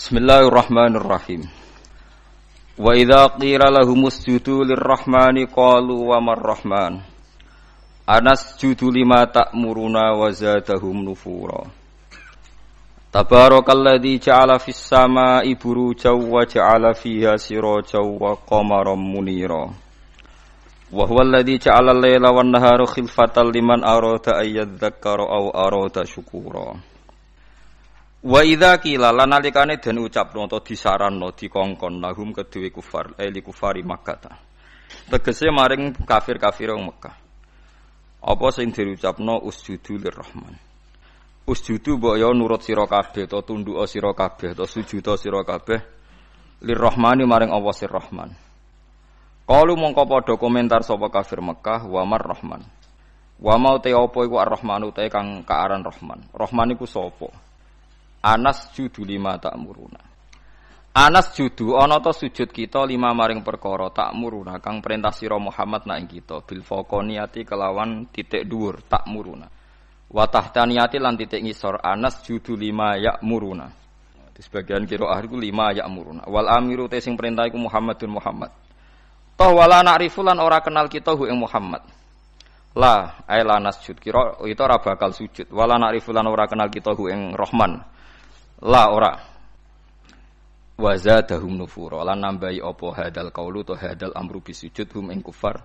Bismillahirrahmanirrahim. Wa idza qila lahumusjudu lirrahmani qalu wa marrahman. Anasjudu lima ta'muruna wa zadahum nufura. Tabarakalladzi ja'ala fis samaa'i burujan wa ja'ala fiha sirajan wa qamaran munira. Wa huwal ladzi ja'ala al-laila wan nahara khilfatan liman arada ay yadhakkara aw arada syukura. Wa idza qila lan nalikane den ucapno utawa disaranno dikongkon lahum kedue kufar li kufari Makkah. Tegese maring kafir-kafir wong Mekah. Apa sing diucapno usjudu lirrahman. Usjudu mbok ya nurut sira kabeh utawa tunduk sira kabeh utawa sujud sira kabeh lirrahmani maring Allah sir Rahman. Qalu mongko padha komentar sapa kafir Mekah wa marrahman. Wa mau te apa iku ar-rahmanu te kang kaaran Rahman. Rahman iku sapa? Anas judu lima ta'muruna. Anas judu ana ta sujud kita lima maring perkara ta'muruna kang perintah sira Muhammad nak ing kita bil faqoniyati kelawan titik dhuwur ta'muruna. Wa tahtaniyati lan titik ngisor anas judu lima ya'muruna. Di sebagian qiraah iku lima ya'muruna. Wal amiru te sing perintah iku Muhammadun Muhammad. Toh wala na'rifu lan ora kenal kita hu ing Muhammad. La ay la nasjud kira itu ora bakal sujud. Wala na'rifu lan ora kenal kita hu ing Rahman. La ora wa zadahum nufura lan nambahi apa hadal qaulu to hadal amru bisujud hum ing kufar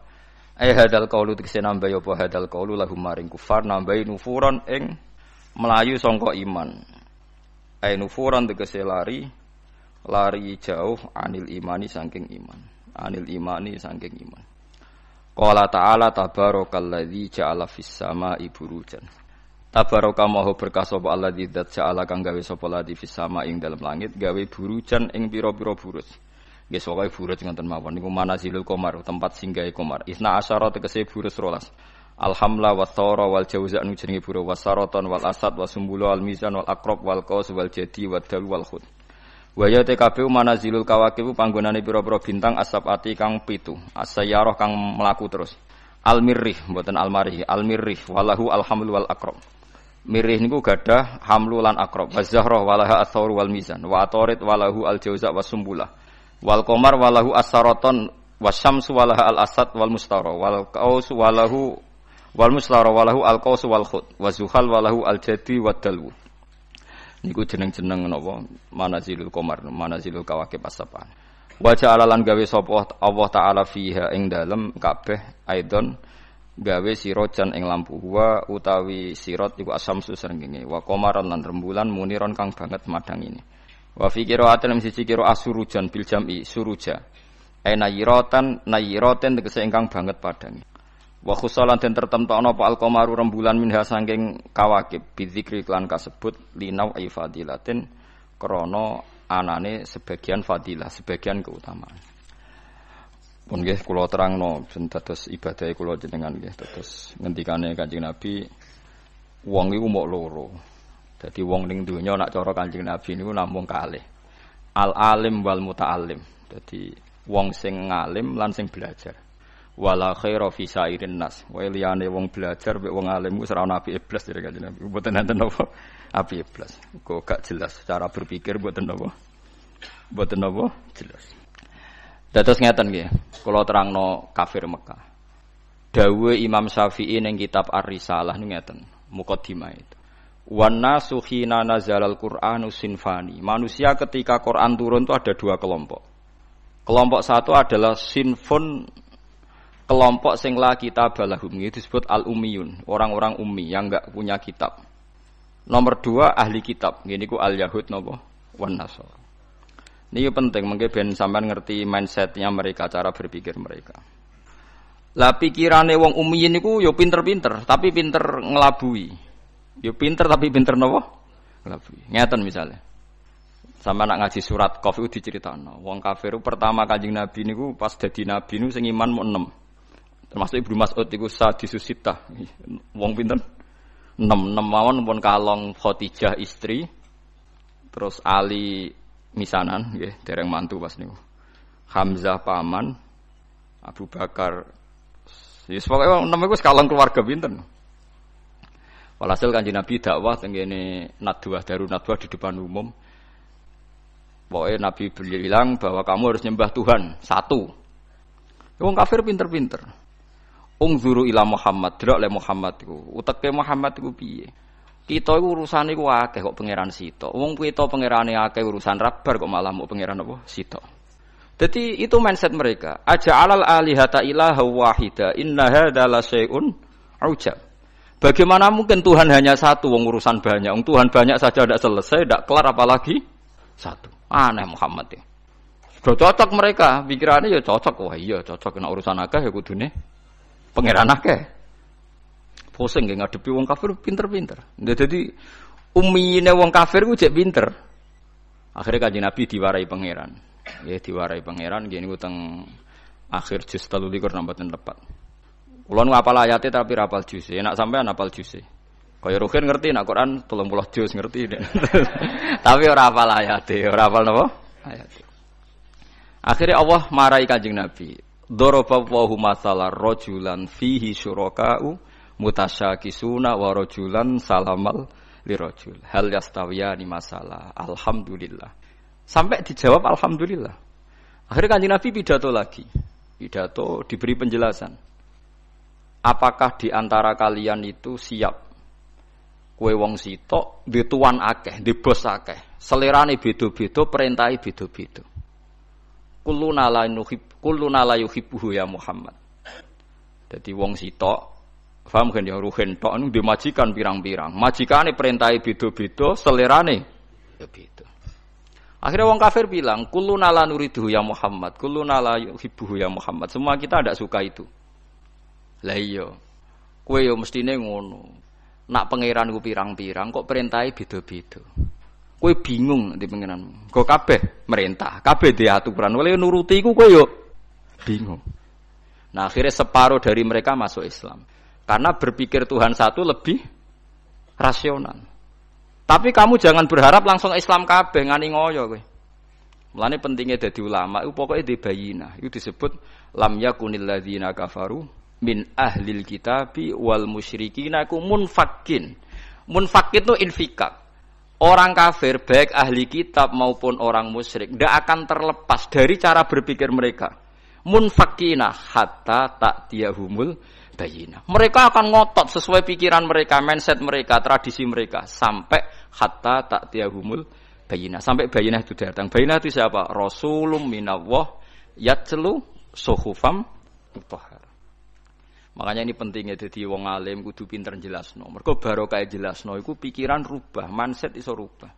hadal qaulu tegese nambahi apa hadal qaulu lahum maring kufar nambahi nufuran ing melayu sangka iman nufuran tegese lari jauh anil imani saking iman qala ta'ala tabarakalladzi ja'ala fis samaa'i burujan. Tabaraka maha berkah sapa Allah dzat ja'ala kang gawe sapa ladi fis sama ing dalem langit gawe burujan ing pira-pira buruj. Nggih pokoke buruj ngoten mawon niku manazilul qamar tempat singgahe qamar. Isna asyara tegese buruj 12. Alhamla wa thara wal jauza anu jenenge buruj wasaratan wal asad wasumbulu al mizan wal aqrab wal qaus wal jadi wal dal wal khud. Wa ya TKB manazilul kawakib panggonane pira-pira bintang asabati kang 7. As-sayyarah kang mlaku terus. Al-mirrih mboten al-marih, al-mirrih walahu alhamlu wal aqrab. Mirih niku gadah hamlu lan akrab. Waz-zahrah walaha ath-thawr wal mizan. Wa atarid walahu al-jauza wasumbulah. Wal qamar walahu as-saraton wasyamsu walaha al-asad wal mustara. Wal qaus walahu wal mustara walahu al-qaus wal khud. Wazuhal walahu al-jadi wad dalwu. Niku jeneng-jeneng napa? Manazilul qamar, manazilul kawakib as-sab'ah. Wa ja'ala lan gawe sapa Allah taala fiha ing dalem kabeh aidon gawe sirojan ing lampu wa utawi sirot iku asamsu srengenge wa qamaran lan rembulan muniron kang banget madang ini wa fi qira'atin siji qira'ah surujan bil jam'i suruja nayiratan tegese ingkang banget padange wa khusalan den tertemtokno apa al qamaru rembulan minha saking kawakib bidzikri lan kasebut linau ifadilatin krana anane sebagian fadilah sebagian keutamaan. Pun nggih kula terangno ben dados ibadahe kula jenengan nggih dados ngendikane Kanjeng Nabi wong iku mok loro. Dadi wong ning donya nak cara Kanjeng Nabi niku namung kalih. Al alim wal muta'allim. Dadi wong sing ngalim lan sing belajar. Wala khaira fi sairin nas. Wae liyane wong belajar mek wong alim ku ora ana apike blas dari Kanjeng Nabi. Mboten enten apa apike blas. Kok gak jelas cara berpikir mboten apa. Mboten apa jelas. Dados ngeten nggih, kula terangno kafir Mekah. Dawuh Imam Syafi'i ning kitab Ar-Risalah niku ngeten, mukadimah itu. Wan nasu khina nazalal Qur'anu sinfani. Manusia ketika Quran turun itu ada dua kelompok. Kelompok satu adalah sinfun, kelompok sing la kitab balahum, itu disebut al-ummiyun, orang-orang ummi yang enggak punya kitab. Nomor dua ahli kitab, niku al-yahud napa wan nasara. Ini penting, mungkin ben sampean ngerti mindsetnya mereka, cara berpikir mereka. Lah pikirane wong ummiyin niku yo pinter-pinter, tapi pinter ngelabui. Yo pinter tapi pinter napa? Ngelabui. Ngeten misalnya. Sampeyan nak ngaji surat Qaf iku diceritakno. Wong kafir pertama Kanjeng Nabi niku pas dadi nabi niku sing iman mung 6. Termasuk Ibnu Mas'ud iku sadisusitah. Wong pinten? 6 mawon pun kalong Khadijah istri. Terus Ali misanan nggih dereng mantu pas niku. Hamzah paman, Abu Bakar. Wis pokoke enem iku sekalong keluarga pinten. Walhasil Kanjeng Nabi dakwah teng kene Nadwah Darun Nadwah di depan umum. Pokoknya Nabi bilang bahwa kamu harus nyembah Tuhan satu. Wong kafir pinter-pinter. Ungzuru ila Muhammad, delok le Muhammad iku. Uteke Muhammad iku piye? Kita iku urusane iku akeh kok pangeran sitok. Wong kita pangerane akeh urusan rabar kok malah mau pangeran apa? Sitok. Jadi itu mindset mereka. Aja'alal alihata ilaha wahida. Inna hadza la syai'un ujab. Bagaimana mungkin Tuhan hanya satu, wong urusan banyak. Wong Tuhan banyak saja tidak selesai, tidak kelar apalagi satu. Aneh Muhammad ya. Sudah cocok mereka, pikirannya ya cocok. Wah iya cocok, kena urusan akeh ya kudune pangeran akeh. Pusing nggih ngadepi wong kafir pinter-pinter. Jadi ummiyine wong kafir ku jek pinter. Akhirnya Kanjeng Nabi diwarai pangeran. Ya diwarai pangeran nggih niku teng akhir juz 23 nambahan tepat. Kula nu hafal ayate tapi ra hafal juz. Enak sampean hafal juz. Kaya Ruhin ngerti nek Quran 30 juz ngerti. Tapi ora hafal ayate, ora hafal napa? Ayate. Akhirnya Allah marahi Kanjeng Nabi. Daraballahu masalan rajulan fihi syuraka'u mutasyakisuna wa rajulan salamal lirajul. Hal yastawiyani masalah. Alhamdulillah. Sampai dijawab alhamdulillah. Akhirnya Kanjeng Nabi pidato lagi. Pidato diberi penjelasan. Apakah di antara kalian itu siap kowe wong sitok di tuan akeh, di bos akeh. Selerane beda-beda, perintahe beda-beda. Kulluna la yuhibbuhu ya Muhammad. Jadi wong sitok, paham kan ya ruhen tok niku dimajikan pirang-pirang. Majikane perintahe beda-beda, selerane beda. Akhirnya wong kafir bilang, kulluna la nuriduhu ya Muhammad, kulluna la yuhibbuhu ya Muhammad. Semua kita tidak suka itu. Lah iya. Kowe yo mestine ngono. Nak pangeran ku pirang-pirang kok perintahe beda-beda. Kowe bingung nanti pangeranmu. Kok kabeh merintah, kabeh di aturan. Oleh nuruti iku kowe yo bingung. Nah, akhirnya separuh dari mereka masuk Islam. Karena berpikir Tuhan satu lebih rasional. Tapi kamu jangan berharap langsung Islam kabeh ngani ngoyo kowe. Mulane pentingnya dadi ulama iku pokoke di bayina. Itu disebut lam yakunil ladzina kafaru min ahlil kitabi wal musyrikina ku munfakin. Munfakin itu infikak. Orang kafir baik ahli kitab maupun orang musyrik tidak akan terlepas dari cara berpikir mereka. Munfakina hatta ta'tiyahumul bayinah. Mereka akan ngotot sesuai pikiran mereka, mindset mereka, tradisi mereka sampai hatta ta'tiyahumul bayinah. Sampai bayinah itu datang. Bayinah itu siapa? Rasulun minallah yatlu suhufam mutahhar. Makanya ini pentingnya jadi wong alim kudu pinter jelasno. Mergo barokah jelasno iku pikiran rubah, mindset iso rubah.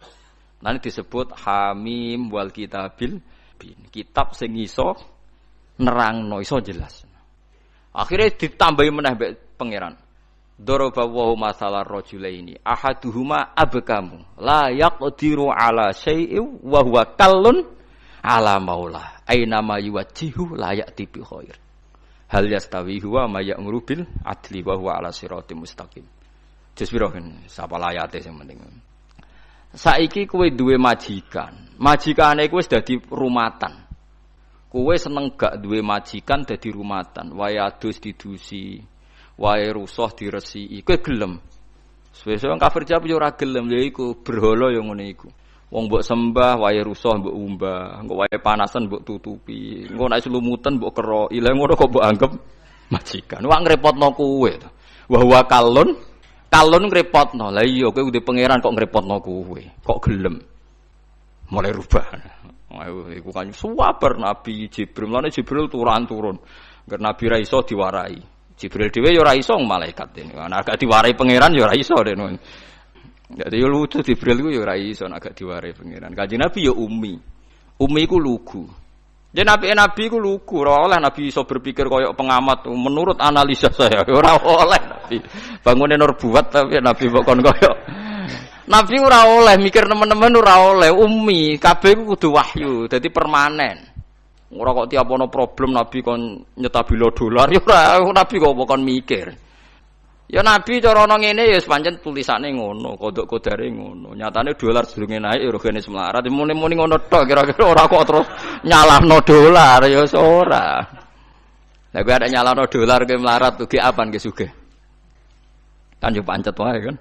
Nanti disebut Hamim wal Kitabil bin. Kitab sing iso nerangno iso jelas. Akhirnya ditambahi meneh mbek pangeran. Daraballahu masalar rajulaini ahaduhuma abkamu la yaqdiru ala syai'in wa huwa kallun ala maula. Aina ma yuwajjihu la ya'ti bi khair. Hal yastawi huwa may ya'muru bil adli wa huwa ala siratim mustaqim. Jus piro kan sapa ayate sing penting. Saiki kowe duwe majikan. Majikane kowe wis dadi rumatan. Kowe seneng gak duwe majikan dadi rumatan. Wae adus didusi, wae rusuh diresiki. Kowe gelem. Suwe-suwe kafir jawab yo ora gelem, lha iku berhala yo ngene iku. Wong mbok sembah wae rusuh mbok umbah, engko wae panasan mbok tutupi, engko nek selumutan mbok keroki. Lah ngono kok mbok anggap majikan. Wak ngrepotno kowe to. Wa huwa kalun ngrepotno. Lah iya kowe udah pangeran kok ngrepotno kowe. Kok gelem. Mulai rubah. Iku kan sabar Nabi Jibril. Lane Jibril turun. Ger Nabi ra iso diwarai. Jibril dhewe ya ora iso malaikat ini. Nek agak diwarai pangeran ya ora iso dene. Jadi lucu Jibril ku ya ora iso agak diwarai pangeran. Kanjeng Nabi ya ummi. Ummi ku lugu. Yen nabi ku lugu, ora oleh Nabi iso berpikir koyok pengamat. Menurut analisa saya ora oleh Nabi. Bangune nur buat tapi Nabi kok kon koyok. Nabi ora oleh mikir teman-teman ora oleh ummi. Kabeh ku kudu wahyu, dadi permanen. Ora kok tiap ono problem Nabi kon nyetabilo dolar ya ora Nabi kok kon mikir. Ya Nabi cara ana ngene ya pancen tulisane ngono, kodok-kodare ngono. Nyatane dolar sedurunge naik ya regane semlarat. Muni-muni ngono tok kira-kira ora kok terus nyalahno dolar ya ora. Lah kowe ada nyalahno dolar ke melarat ugi apan ke sugih. Kan yo pancet wae kan.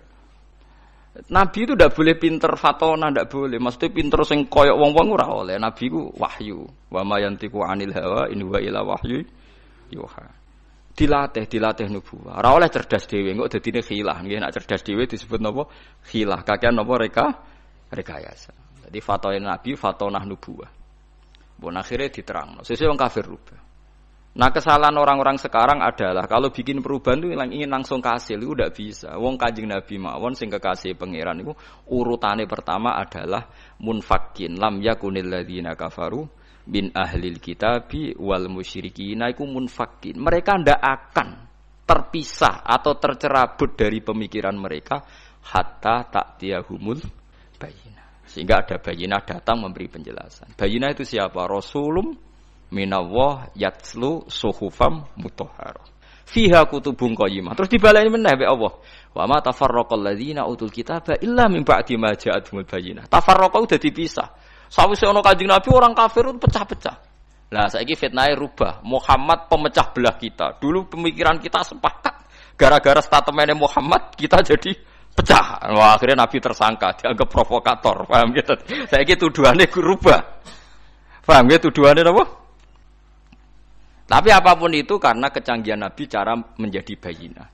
Nabi itu ndak boleh pinter fatona, ndak boleh. Maksudnya pinter sing koyok wong-wong ora oleh. Nabi ku wahyu. Wa ma yantiqu 'anil hawa in huwa illa wahyu yuha. Dilatih nubuwah. Ora oleh cerdas dhewe, engko dadine khilah. Nggih nek cerdas dhewe disebut napa? Khilah. Kakean napa rekayasa. Jadi fatona Nabi fatonah nubuwah. Bon akhirnya diterangno. Sesuk wong kafir rubah. Nah kesalahan orang-orang sekarang adalah kalau bikin perubahan itu ingin langsung kasil itu tidak bisa. Wong Kanjeng Nabi mawon sing kekasih pangeran itu urutane pertama adalah munfakin lam yakunil ladzina kafaru bin ahlil kitabi wal musyrikin iku munfakin. Mereka tidak akan terpisah atau tercerabut dari pemikiran mereka hatta ta'tiyahumul bayyinah. Sehingga ada bayyinah datang memberi penjelasan. Bayyinah itu siapa? Rasulum minallah yatslu suhufam mutahharah fiha kutubun qayyimah. Terus dibaleni meneh be Allah. Wa ma tafarraqal ladzina utul kitaba illa min ba'di ma ja'atuhumul bayyinah. Tafarraqa udah dipisah. Sawise ana Kanjeng Nabi orang kafir itu pecah-pecah. Lah saiki fitnahe rubah. Muhammad pemecah belah kita. Dulu pemikiran kita sepakat. Gara-gara statementnya Muhammad kita jadi pecah. Wah, akhirnya Nabi tersangka, dianggap provokator. Paham gitu? Saiki tuduhane rubah. Paham gitu tuduhane apa? Tapi apapun itu karena kecanggihan Nabi cara menjadi bayinah.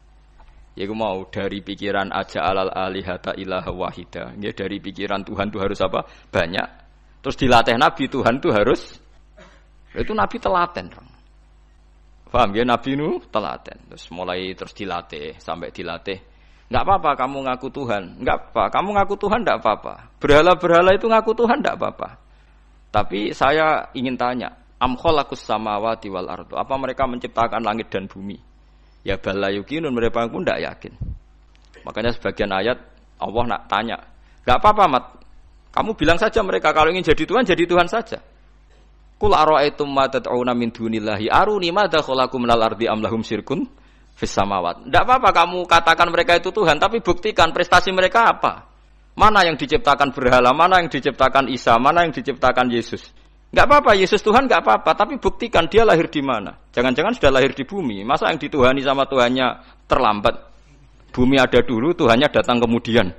Yaitu mau dari pikiran aja alal alihata ilaha wahida. Ya, dari pikiran Tuhan itu harus apa? Banyak. Terus dilatih Nabi Tuhan itu harus. Itu Nabi telaten. Paham ya Nabi itu telaten. Terus dilatih sampai dilatih. Enggak apa-apa kamu ngaku Tuhan. Enggak apa. Kamu ngaku Tuhan enggak apa-apa. Berhala-berhala itu ngaku Tuhan enggak apa-apa. Tapi saya ingin tanya. Am khalaqus samawati wal ardu. Apa mereka menciptakan langit dan bumi? Ya bala yuqinun, mereka pun tidak yakin. Makanya sebagian ayat Allah nak tanya, enggak apa-apa Mat. Kamu bilang saja mereka kalau ingin jadi Tuhan saja. Qul ara'aytum ma tad'una min dunillahi aruni madza khalaqu minal ardi am lahum syirkun fis samawat. Enggak apa-apa kamu katakan mereka itu Tuhan, tapi buktikan prestasi mereka apa? Mana yang diciptakan berhala, mana yang diciptakan Isa, mana yang diciptakan Yesus? Enggak apa-apa, Yesus Tuhan enggak apa-apa, tapi buktikan dia lahir di mana. Jangan-jangan sudah lahir di bumi. Masa yang dituhani sama Tuhannya terlambat? Bumi ada dulu, Tuhannya datang kemudian.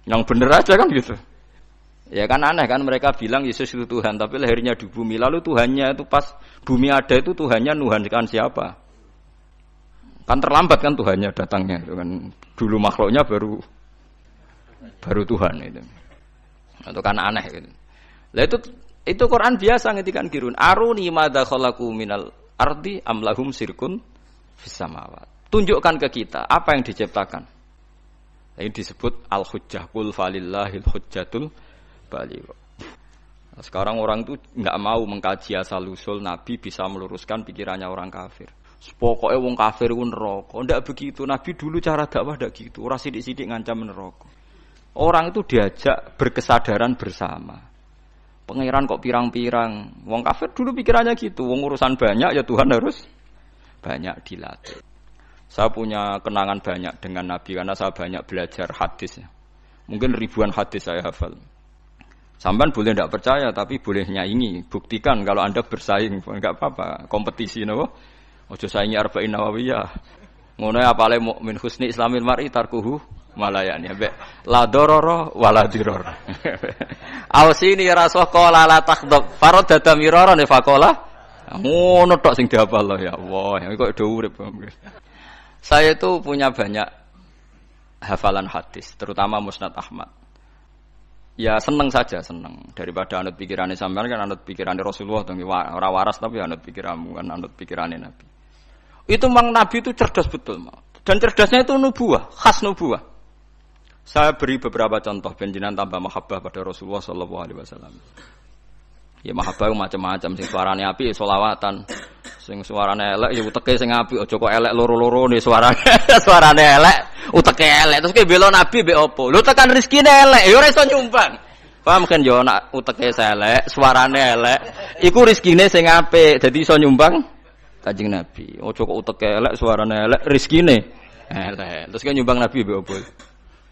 Yang bener aja kan gitu. Ya kan aneh kan mereka bilang Yesus itu Tuhan, tapi lahirnya di bumi. Lalu Tuhannya itu pas bumi ada itu Tuhannya nuhankan siapa? Kan terlambat kan Tuhannya datangnya. Itu kan dulu makhluknya baru Tuhan itu. Itu kan aneh gitu. Lah itu Quran biasa ngetikan kirun. Aruni madza khalaqu minal ardi am lahum sirkun fis samawat. Tunjukkan ke kita apa yang diciptakan. Ini disebut al-hujjah qul falillahil hujjatul baligh. Nah, sekarang orang itu enggak mau mengkaji asal-usul Nabi bisa meluruskan pikirannya orang kafir. Pokoknya wong kafir ku neraka. Ndak begitu. Nabi dulu cara dakwah ndak gitu. Ora sithik-sithik ngancam neraka. Orang itu diajak berkesadaran bersama. Pangeran kok pirang-pirang. Wong kafir dulu pikirannya gitu. Wong urusan banyak ya Tuhan harus banyak dilatih. Saya punya kenangan banyak dengan Nabi karena saya banyak belajar hadis. Mungkin ribuan hadis saya hafal. Sampean boleh tidak percaya tapi boleh nyaingi. Buktikan kalau Anda bersaing, enggak apa-apa. Kompetisi napa? Ojo saingi arba'in nawawiyah. Ngono apale mukmin husni islamil mar'i tarkuhu malayani ambek la dororo wala diror. Ausini rasul qala la takhdab faradada mirara ne faqala ngono tok sing dihafal ya Allah. Kok do urip. Saya itu punya banyak hafalan hadis, terutama Musnad Ahmad. Ya seneng saja, seneng. Daripada anut pikirannya sampean kan anut pikirannya Rasulullah to ora waras tapi anut pikiranmu kan anut pikirannya Nabi. Itu memang Nabi itu cerdas betul, dan cerdasnya itu nubuwah, khas nubuwah. Saya beri beberapa contoh benjenan tambah mahabbah pada Rasulullah sallallahu alaihi wasallam. Ya mahabbah macam-macam, sing suarane apik selawatan, sing suarane elek ya uteke sing apik, aja kok elek loro-loro ne suarane elek, uteke elek. Terus ki bela Nabi mbek opo? Lho tekan rezekine elek, ya ora iso nyumbang. Paham kan yo nak uteke elek, suarane elek, iku rezekine sing apik, dadi iso nyumbang Kanjeng Nabi. Ojo kok uteke elek, suarane elek, rezekine elek. Terus kan nyumbang Nabi mbek opo?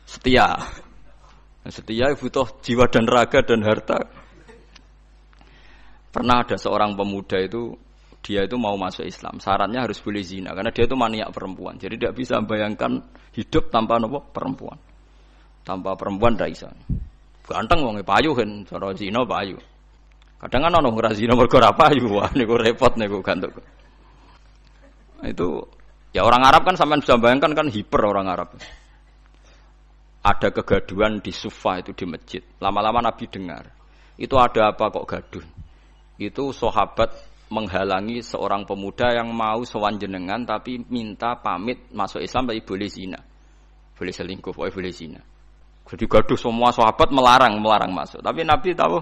Setia. Setia butuh jiwa dan raga dan harta. Pernah ada seorang pemuda itu, dia itu mau masuk Islam. Syaratnya harus boleh zina karena dia itu maniak perempuan. Jadi tidak bisa membayangkan hidup tanpa perempuan. Tanpa perempuan ndak iso. Ganteng wong payu kan, cara zina payu. Kadang kan ono ora zina mergo ora payu, wah niku repot niku gantuk. Itu ya orang Arab kan sampean bisa bayangkan kan hiper orang Arab. Ada kegaduhan di Sufa itu di masjid. Lama-lama Nabi dengar. Itu ada apa kok gaduh? Itu sahabat menghalangi seorang pemuda yang mau sowan jenengan tapi minta pamit masuk Islam tapi boleh zina. Boleh selingkuh, boleh zina. Jadi gaduh semua sahabat melarang masuk. Tapi Nabi tahu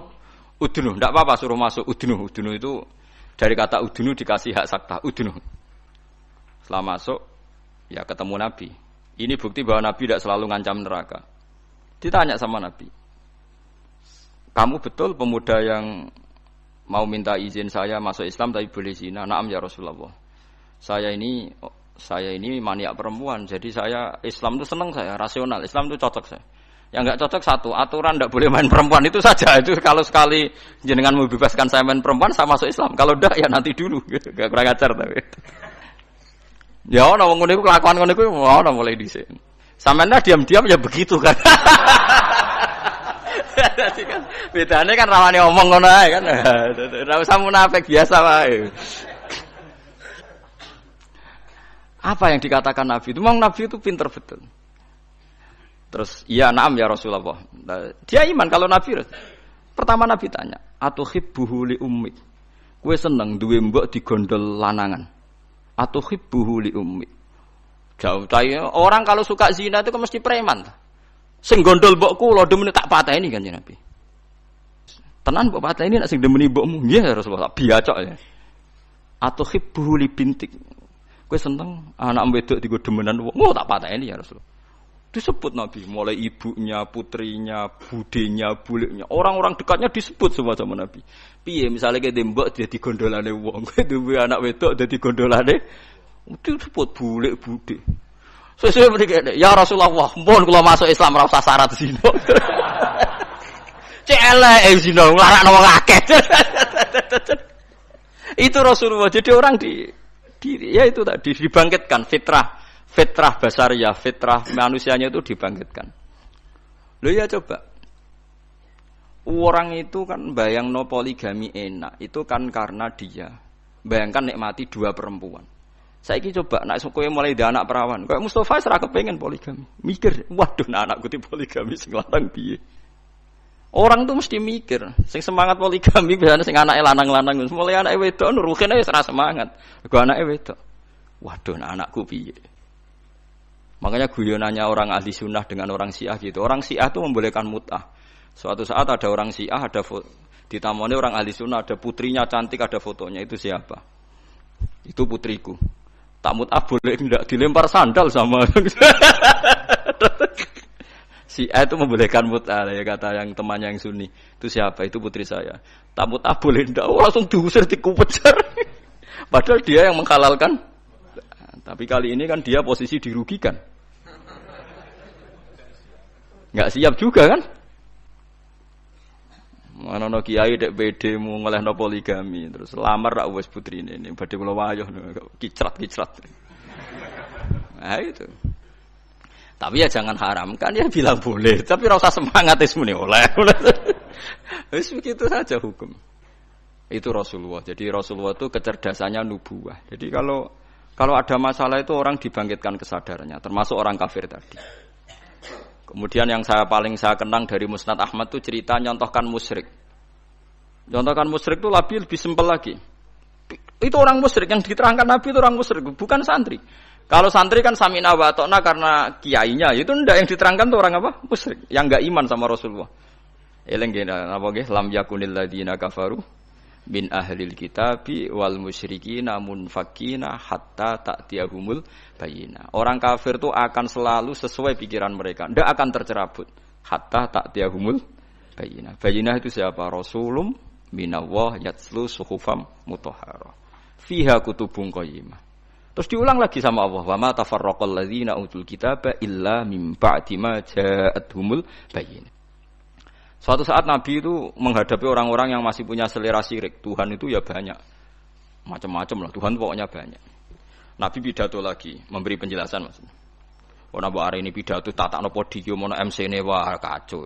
udunu, tidak apa-apa suruh masuk udunu. Udunu itu dari kata udunu dikasih hak sakta, udunu. Setelah masuk, ya ketemu Nabi. Ini bukti bahwa Nabi tidak selalu ngancam neraka. Ditanya sama Nabi, kamu betul pemuda yang mau minta izin saya masuk Islam tapi boleh zina? Naam ya Rasulullah. Saya ini maniak perempuan, jadi saya Islam itu senang saya, rasional. Islam itu cocok saya. Yang enggak cocok satu, aturan tidak boleh main perempuan itu saja. Itu kalau sekali jenengan membebaskan saya main perempuan, saya masuk Islam. Kalau enggak ya nanti dulu. Enggak kurang ajar tapi. Ya ono wong ngene iku kelakuan ngene iku ono mulai dhisik. Sampeyan diam-diam ya begitu kan. Dadi kan bedane kan rawane omong ngono ae kan. Ora usah munafik biasa wae. Apa yang dikatakan Nabi itu? Memang Nabi itu pinter betul. Terus, iya na'am ya Rasulullah. Dia iman kalau Nabi. Pertama Nabi tanya, atuhibbuhu li ummik. Kowe seneng duwe mbok digondol lanangan. Atuhibbuhu li ummik. Jauh tanya, orang kalau suka zina itu kan mesti preman. Sing gondol mbokku lho demene tak pateni kan Nabi. Tenan mbok pateni nek sing demeni mbokmu. Nggih ya Rasulullah, biacok ya. Atuhibbuhu li bintik. Kowe seneng anak wedok digo demenan wong. Oh tak pateni ya Rasulullah. Disebut Nabi, mulai ibunya, putrinya, budenya, buliknya, orang-orang dekatnya disebut semua sama Nabi. Piye misalnya kayak dembok dia digondolane wong, duwe anak wedok dadi gondolane, disebut bulik bude. Sesuai mereka, ya Rasulullah, mohon kalau masuk Islam ora usah syarat zina. Cek elek zina, nglarakno wong akeh. Itu Rasulullah. Jadi orang ya itu tadi dibangkitkan fitrah basariyah, fitrah manusianya itu dibangkitkan. Loh ya coba. Orang itu kan bayangno poligami enak, itu kan karena dia bayangkan nikmati dua perempuan. Saiki coba nek kowe mulai dia anak perawan, kayak Mustafa ora kepengin poligami. Mikir, waduh anakku di poligami sing lanang piye. Orang tuh mesti mikir, sing semangat poligami biasane sing anake lanang-lanang, mulai anake wedok nuruhin wis ora semangat. Mergo anake wedok. Waduh anakku piye. Makanya guyonannya orang ahli sunnah dengan orang syiah gitu. Orang syiah itu membolehkan mut'ah. Suatu saat ada orang syiah, ada ditamoni orang ahli sunnah, ada putrinya cantik, ada fotonya. Itu siapa? Itu putriku. Tak mut'ah boleh tidak dilempar sandal sama. Syiah itu membolehkan mut'ah ya kata yang temannya yang sunni. Itu siapa? Itu putri saya. Tak mut'ah boleh tidak. Oh, langsung diusir dikupejar. Padahal dia yang menghalalkan. Tapi kali ini kan dia posisi dirugikan. Enggak siap juga kan? Mana no kiai dek BD mau ngelehno poligami terus lamar rak wis putrine ini badhe kula wayah kicrat. Nah itu. Tapi ya jangan haramkan ya bilang boleh, tapi ora usah semangat wis muni oleh. Wis begitu saja hukum. Itu Rasulullah. Jadi Rasulullah itu kecerdasannya nubuwah. Jadi kalau ada masalah itu orang dibangkitkan kesadarannya, termasuk orang kafir tadi. Kemudian yang paling saya kenang dari Musnad Ahmad itu cerita nyontohkan musyrik. Nyontohkan musyrik itu lebih simpel lagi. Itu orang musyrik yang diterangkan Nabi itu orang musyrik, bukan santri. Kalau santri kan samina wa ta'na karena kiainya, itu ndak yang diterangkan itu orang apa? Musyrik, yang enggak iman sama Rasulullah. Eleng apa nggih lam yakunil ladina kafaru bin ahlil kitabi wal musyrikina munfakina hatta ta'tiyahumul bayyinah. Orang kafir itu akan selalu sesuai pikiran mereka, tidak akan tercerabut hatta ta'tiyahumul bayyinah. Bayyinah itu siapa? Rasulum minallah yatslu suhufam mutahharah fiha kutubun qayyimah. Terus diulang lagi sama Allah, wa ma tafarraqal ladzina utul kitaba illa mim ba'di ma ja'atuhumul bayyinah. Suatu saat Nabi itu menghadapi orang-orang yang masih punya selera syirik. Tuhan itu ya banyak. Macam-macam lah. Tuhan pokoknya banyak. Nabi pidato lagi. Memberi penjelasan maksudnya. Ora mbok areni pidato tatakno podium ana MC-ne wah kacau.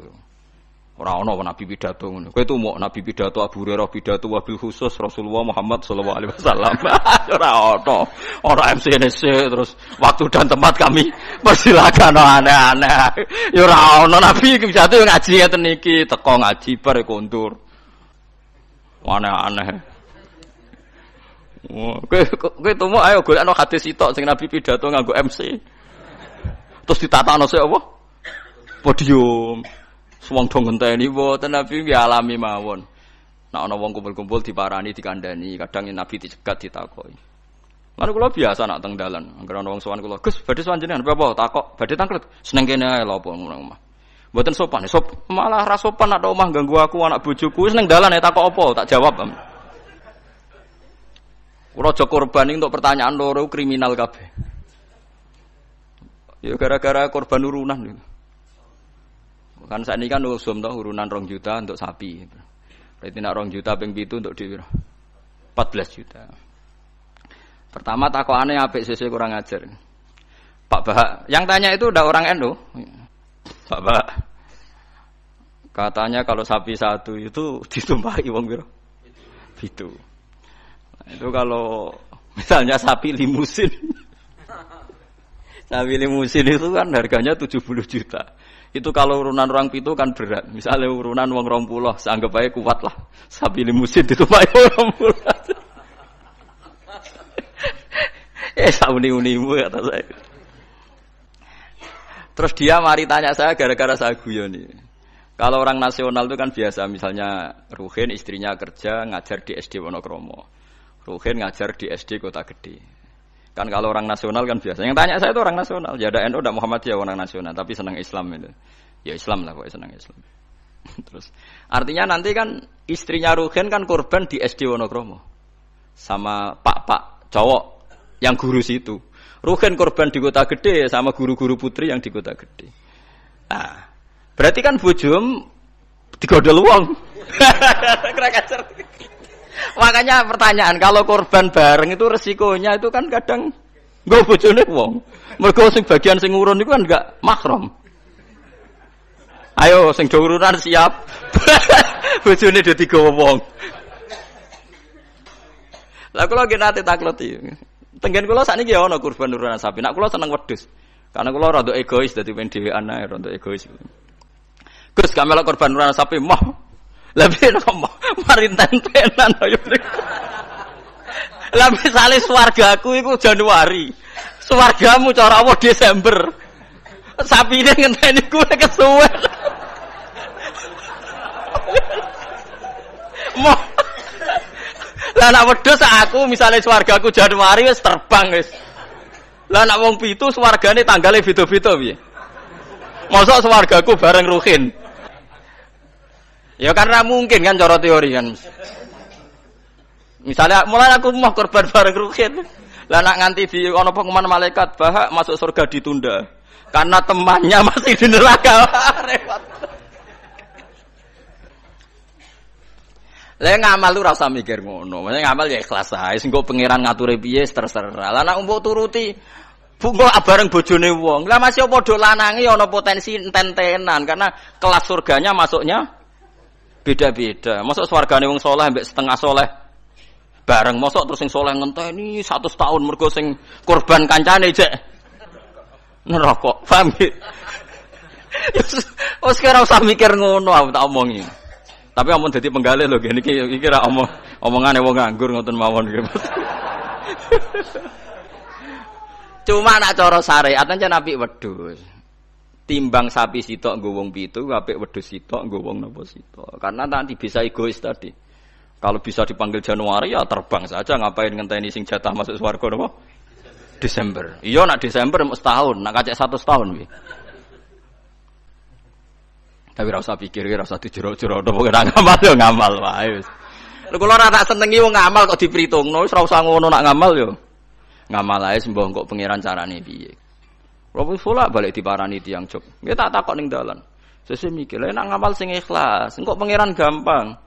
Ora ana nabi pidato ngono. Kowe tumuk nabi pidato Abu Hurairah pidato wabil khusus Rasulullah Muhammad sallallahu alaihi wasallam. Ora ana. Ora MC-ne terus waktu dan tempat kami persilakan aneh-aneh. Ya ora ana nabi pidato ngaji ngeten iki, teko ngaji bar kondur. Aneh-aneh. Kowe tumuk ayo golekno hadis sitok sing nabi pidato nganggo MC. Terus ditatakno sik apa? Podium. Wong do ngenteni mboten nabi nggih alami mawon. Nek ana wong kumpul-kumpul diparani dikandani, kadang nabi dicegat ditakoki. Lan kula biasa nak teng dalan, anggere ana wong sowan kula, "Gus, badhe sowan jenengan apa takok? Badhe tanglet." Seneng kene ae lho apa ngono omah. Mboten sopan, malah ra sopan nek omah ganggu aku anak bojoku, wis nang dalan takok apa, tak jawab. Kula aja korban untuk pertanyaan loro kriminal kabeh. Ya gara-gara korban urunan. Kan saat ini kan usum toh urunan 2 juta untuk sapi. Berarti nak 2 juta ping 7 untuk dhewe 14 juta. Pertama takokane apik sesuk kurang ajar. Pak Bahak, yang tanya itu udah orang NU. Pak Bahak. Katanya kalau sapi satu itu ditumpahi wong piro? 7. Nah, itu kalau misalnya sapi limusin. Sapi limusin itu kan harganya 70 juta. Itu kalau urunan orang pitu kan berat. Misalnya urunan wong 20, seanggap aja kuat lah. Sapi limusin ditumpahi wong 20. Sauni-unimu kata saya. Terus dia mari tanya saya gara-gara saya guyon nih. Kalau orang nasional itu kan biasa, misalnya Ruhin istrinya kerja ngajar di SD Wonokromo. Ruhin ngajar di SD Kota Gede. Kan kalau orang nasional kan biasa. Yang tanya saya itu orang nasional. Ya ada NU, ada Muhammadiyah orang nasional, tapi senang Islam itu. Ya Islam lah pokoknya senang Islam. Terus artinya nanti kan istrinya Ruhin kan korban di SD Wonokromo. Sama pak-pak cowok yang guru situ. Ruhin korban di Kota Gede sama guru-guru putri yang di Kota Gede. Nah, berarti kan bojom digodol wong. Makanya pertanyaan kalau korban bareng itu resikonya itu kan kadang nggo bojone wong. Mergo sing bagian sing urun iku kan enggak mahram. Ayo sing do urunan siap. Bojone do digawa wong. Lah kula nggih nate takleti. Tenggen kula sakniki ya ana korban urunan sapi. Nek kula seneng wedhus. Karena kula rada egois dadi pen dhewean ae rada egois. Gus kamela korban urunan sapi mah. Lebih nopo marinten-tenan ayo. Lah misale swargaku iku Januari. Swargamu cara apa Desember. Sapine ngenteni kuwi kesuwen. Mo. Lah nek wedhus aku misale swargaku Januari wis terbang wis. Lah nek wong pitu swargane tanggale beda-beda piye? Mosok swargaku bareng Ruhin. Ya karena mungkin kan cara teori kan. Misalnya mulai aku mau korban bareng Ruhin. Lah nak nganti di ana pengumuman malaikat Bahak masuk surga ditunda. Karena temannya masih di neraka. Repot. Lah ngamal lu rasa mikir ngono. Maksudnya ngamal ya ikhlas ae. Sing kok pangeran ngature piye terserah. Lah nak mbok turuti bungo bareng bojone wong. Lah masih padha lanange ana potensi enten-tenan karena kelas surganya masuknya beda-beda. Mosok swargane wong saleh mbek setengah saleh bareng, mosok terus sing saleh ngenteni 100 tahun mergo sing korban kancane jek neraka. Paham nggih? Wes kira usah mikir ngono aku tak omongi. Tapi amun dadi penggalih lho iki ra omongane wong nganggur ngoten mawon nggih. Cuma nak cara syariat ancen apik wedhus. Timbang sapi sitok nggo wong 7, apik wedhus sitok nggo wong napa sitok. Karena nanti bisa egois tadi. Kalau bisa dipanggil Januari ya terbang saja, ngapain ngenteni sing jatah masuk swarga napa? Desember. Iya nak Desember mesti setahun, nak kacek 100 tahun piye. Tapi ora usah pikir, ora usah dijero-jero napa kena ngamal yo ngamal wae wis. Lha kula ora tak senengi wong ngamal kok diperhitungno, wis ora usah ngono nak ngamal yo. Ngamal ae sembah kok pangeran carane piye. Robo fulah balik diparani tiyang jog. Nggih tak takok ning dalan. Sesuk mikir, lha nek ngamal sing ikhlas, engko pangeran gampang.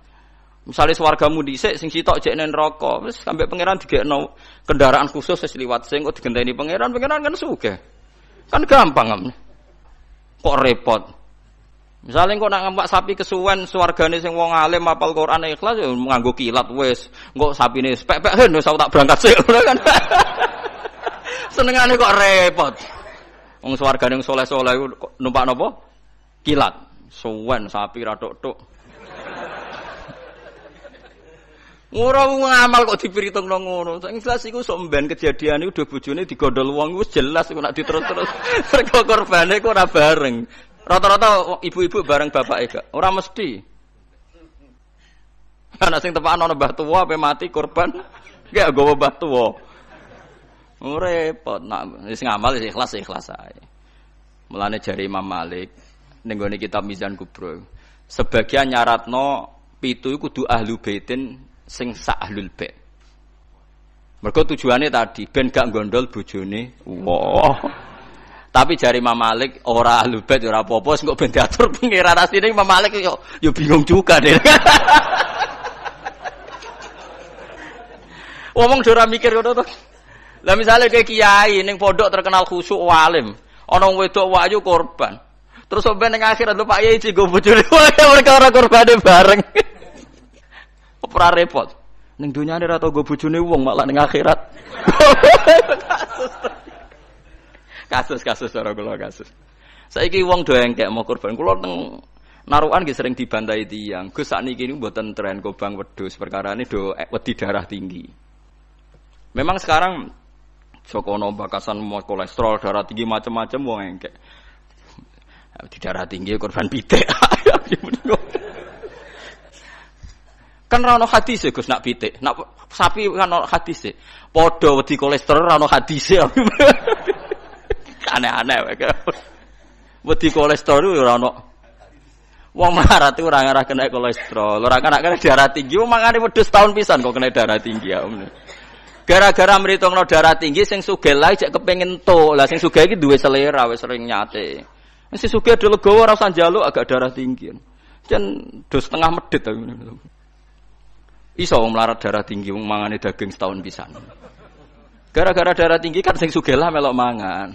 Misale swargamu dhisik sing sitok jek ning neraka, wis sampe pangeran digekno kendaraan khusus wis liwat sing kok digenteni pangeran kan sugih. Kan gampang kan. Kok repot. Misalnya kok nak ngampak sapi kesuwen swargane sing wong alim apal Quran ikhlas ya nganggo kilat wis. Engko sapine pek-pek hen wis tak berangkat sik kan. Senengane kok repot. Wong swargane soleh-soleh numpak napa? Kilat. Suwen sapi ra tok-tok. Ora ngamal kok dipritungno ngono. Sing jelas iku sok mben kejadian iku udah bojone digondol wong wis jelas iku nek diterus-terus. Mergo korbane kok ora bareng. Rata-rata ibu-ibu bareng bapake gak. Ora mesti. Ana sing tepakan ana mbah tuwa ape mati korban gak nggawa mbah tuwa. Repot nak wis ngamal wis ikhlas ae. Mulane jare Imam Malik ning gone kitab Mizan Kubra. Sebagian nyaratno 7 iku kudu ahlu baitin sing sak ahlul bait. Mergo tujuane tadi ben gak gondol bojone. Wah. Tapi jari Imam Malik ora ahlul bait ora apa-apa sing kok ben diatur pengiran asline Imam Malik yo bingung juga deh. Wong ora mikir ngono to. Lah misale kayak kiai ning pondok terkenal khusyuk alim, ana wong wedok wayu korban. Terus sampe ning akhirat lho Pak Yai go bojone perkara korbane bareng. Ora repot. Ning dunyane ora tau go bojone wong malah ning akhirat. Kasus cara kula kasus. Saiki wong do engkek mau korban. Kula teng narukan nggih sering dibantai tiyang. Gus sakniki niku mboten tren kobang wedhus, perkarane do wedi darah tinggi. Memang sekarang Jokono bakasan mau kolesterol, darah tinggi macam-macam wong engkek. Di darah tinggi korban pitik. Kan ra ono hadise Gus nak pitik. Nak sapi kan ono hadise. Padha wedi kolesterol ra ono hadise. Aneh-aneh wae. Wedi kolesterol ora ono. Wong melarat ora ngarah kena kolesterol, ora kena darah tinggi, mangane wedhus tahun pisan kok kena darah tinggi ya. Gara-gara mritungno darah tinggi sing sugih lae cek kepengin entuk. Lah sing sugih iki duwe selera wis sering nyate. Sing sugih do legowo ora usah njaluk agak darah tinggi. Jan do setengah medhit ta. Iso wong melarat darah tinggi wong mangane daging setahun pisan. Gara-gara darah tinggi kan sing sugih lah melok mangan.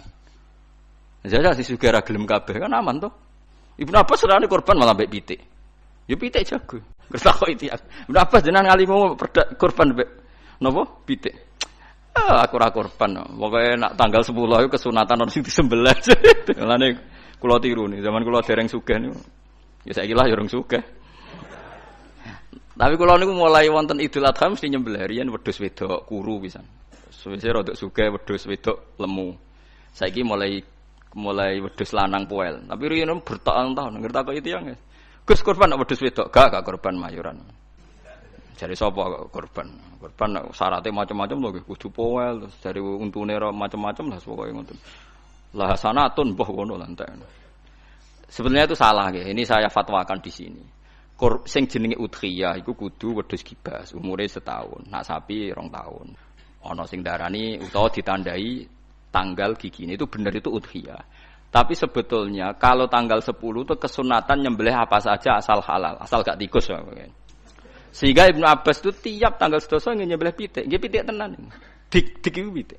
Jadi sing sugih ra gelem kabeh kan aman to. Ibnu Abbas serane korban malah mbek pitik. Ya pitik jago. Kertakok iki. Ibnu Abbas jenengan ngalimu korban mbek napa? Pitik. Aku ora korban. Pokoke nak tanggal 10 iku kesunatan ono sing disembelih. Mulane kula tiru nih, zaman kula dereng sugih niku. Ya saiki lah ya urung sugih. Tapi kula niku mulai wonten Idul Adha mesti nyembelih riyen wedhus wedok kuru pisan. Suwise rada sugih wedhus wedok lemu. Saiki mulai wedhus lanang poel. Tapi riyen bertahun-tahun ngertakok itu yang. Gus korban nak wedhus wedok gak korban mayuran. Jare sapa korban? Korban syaratnya macam-macam lho kudu poel terus dari untune macam-macam lah pokoke ngoten. Lah sanatun mbah ngono lan entek. Sebenarnya itu salah nggih. Ini saya fatwakan di sini. Sing jenenge udhiyah iku kudu wedhus kibas, umure setahun. Nak sapi 2 tahun. Ana sing darani utawa ditandai tanggal gigine itu benar itu udhiyah. Tapi sebetulnya kalau tanggal 10 itu kesunatan nyembelih apa saja asal halal, asal gak tikus. Sehingga Ibnu Abbas itu tiap tanggal 11 nyembelih pitik, nggih pitik tenan. Dik iku pitik.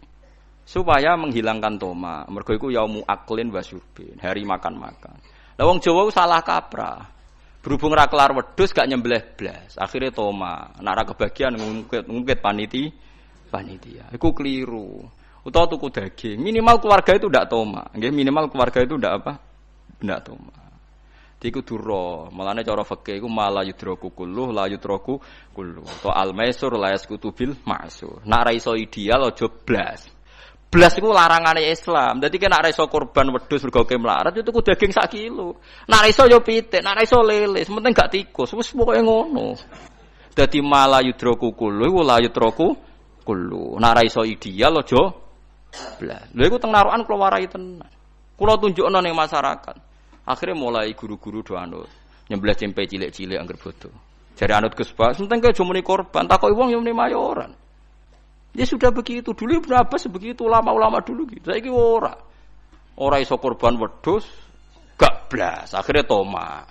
Supaya menghilangkan toma. Mergo iku yaumu aklin wa syurbin, hari makan-makan. Lah wong Jawa ku salah kaprah. Berhubung ra kelar wedhus gak nyembelih blas, akhire toma. Nek ra kebagian ngungkit panitia. Iku keliru. Utawa tuku daging, minimal keluarga itu ndak toma. Nggih, minimal keluarga itu ndak apa? Ndak toma. Iku duro, malane cara fikih iku mala yudraku kullu la yudraku kullu. To al-maisur la yasqutu bil ma'sur. Nek ra iso ideal aja blas. Blas iku larangane Islam. Dadi nek ra iso kurban wedhus mergo melarat itu tuku daging 1 kilo. Nek ra iso ya pitik, nek ra iso lele, penting gak tikus. Wis pokoke ngono. Dadi mala yudraku kullu la yudraku kullu. Nek ra iso ideal aja blas. Lha iku teng narukan kula warai tenan. Kula tunjukno ning masyarakat. Akhirnya mulai guru-guru do anut nyembelih cempe cilik-cilik angger bodo. Jare anut Gus Bas, penting ke jumuni korban, takoki wong yo muni mayoran. Ya sudah begitu. Dulu Ibnu Abbas begitu, ulama-ulama dulu gitu. Saiki ora. Ora iso korban wedhus gak blas. Akhirnya toma.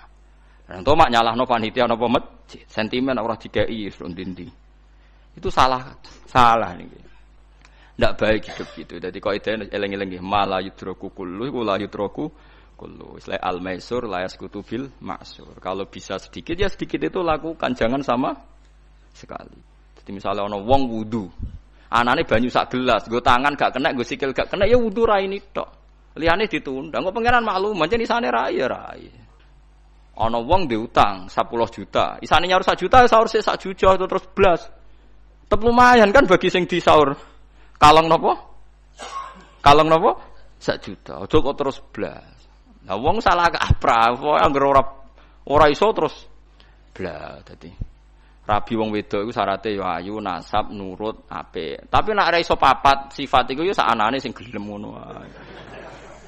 Nang toma nyalahno panitia napa masjid. Sentimen ora dikeki ndi-ndi. Itu salah niki. Ndak baik hidup gitu. Jadi kaidah eling-eling nggih mala yudroku kullu iku la yudroku kullu. Istilah al-maisur la yasqutu bil ma'sur. Kalau bisa sedikit ya sedikit itu lakukan, jangan sama sekali. Jadi misalnya ana wong wudu, anane banyu sak gelas, nggo tangan gak kena, nggo sikil gak kena ya wudu ra ini tok. Liyane ditunda. Kok pangeran maklum, pancen isane ra ya ra. Ana wong diutang 10 juta, isane nyaur 1 juta saur sik 1 juta terus blas. Tetep lumayan kan bagi sing disaur. Kalong napa? 1 juta. Aja kok terus blas. Lah wong salah kaprah, anggere ora iso terus blas dadi. Rabi wong wedok iku syaraté ya ayu, nasab, nurut, apik. Tapi nek ora iso papat sifat iku ya sakanane sing gelem ngono wae.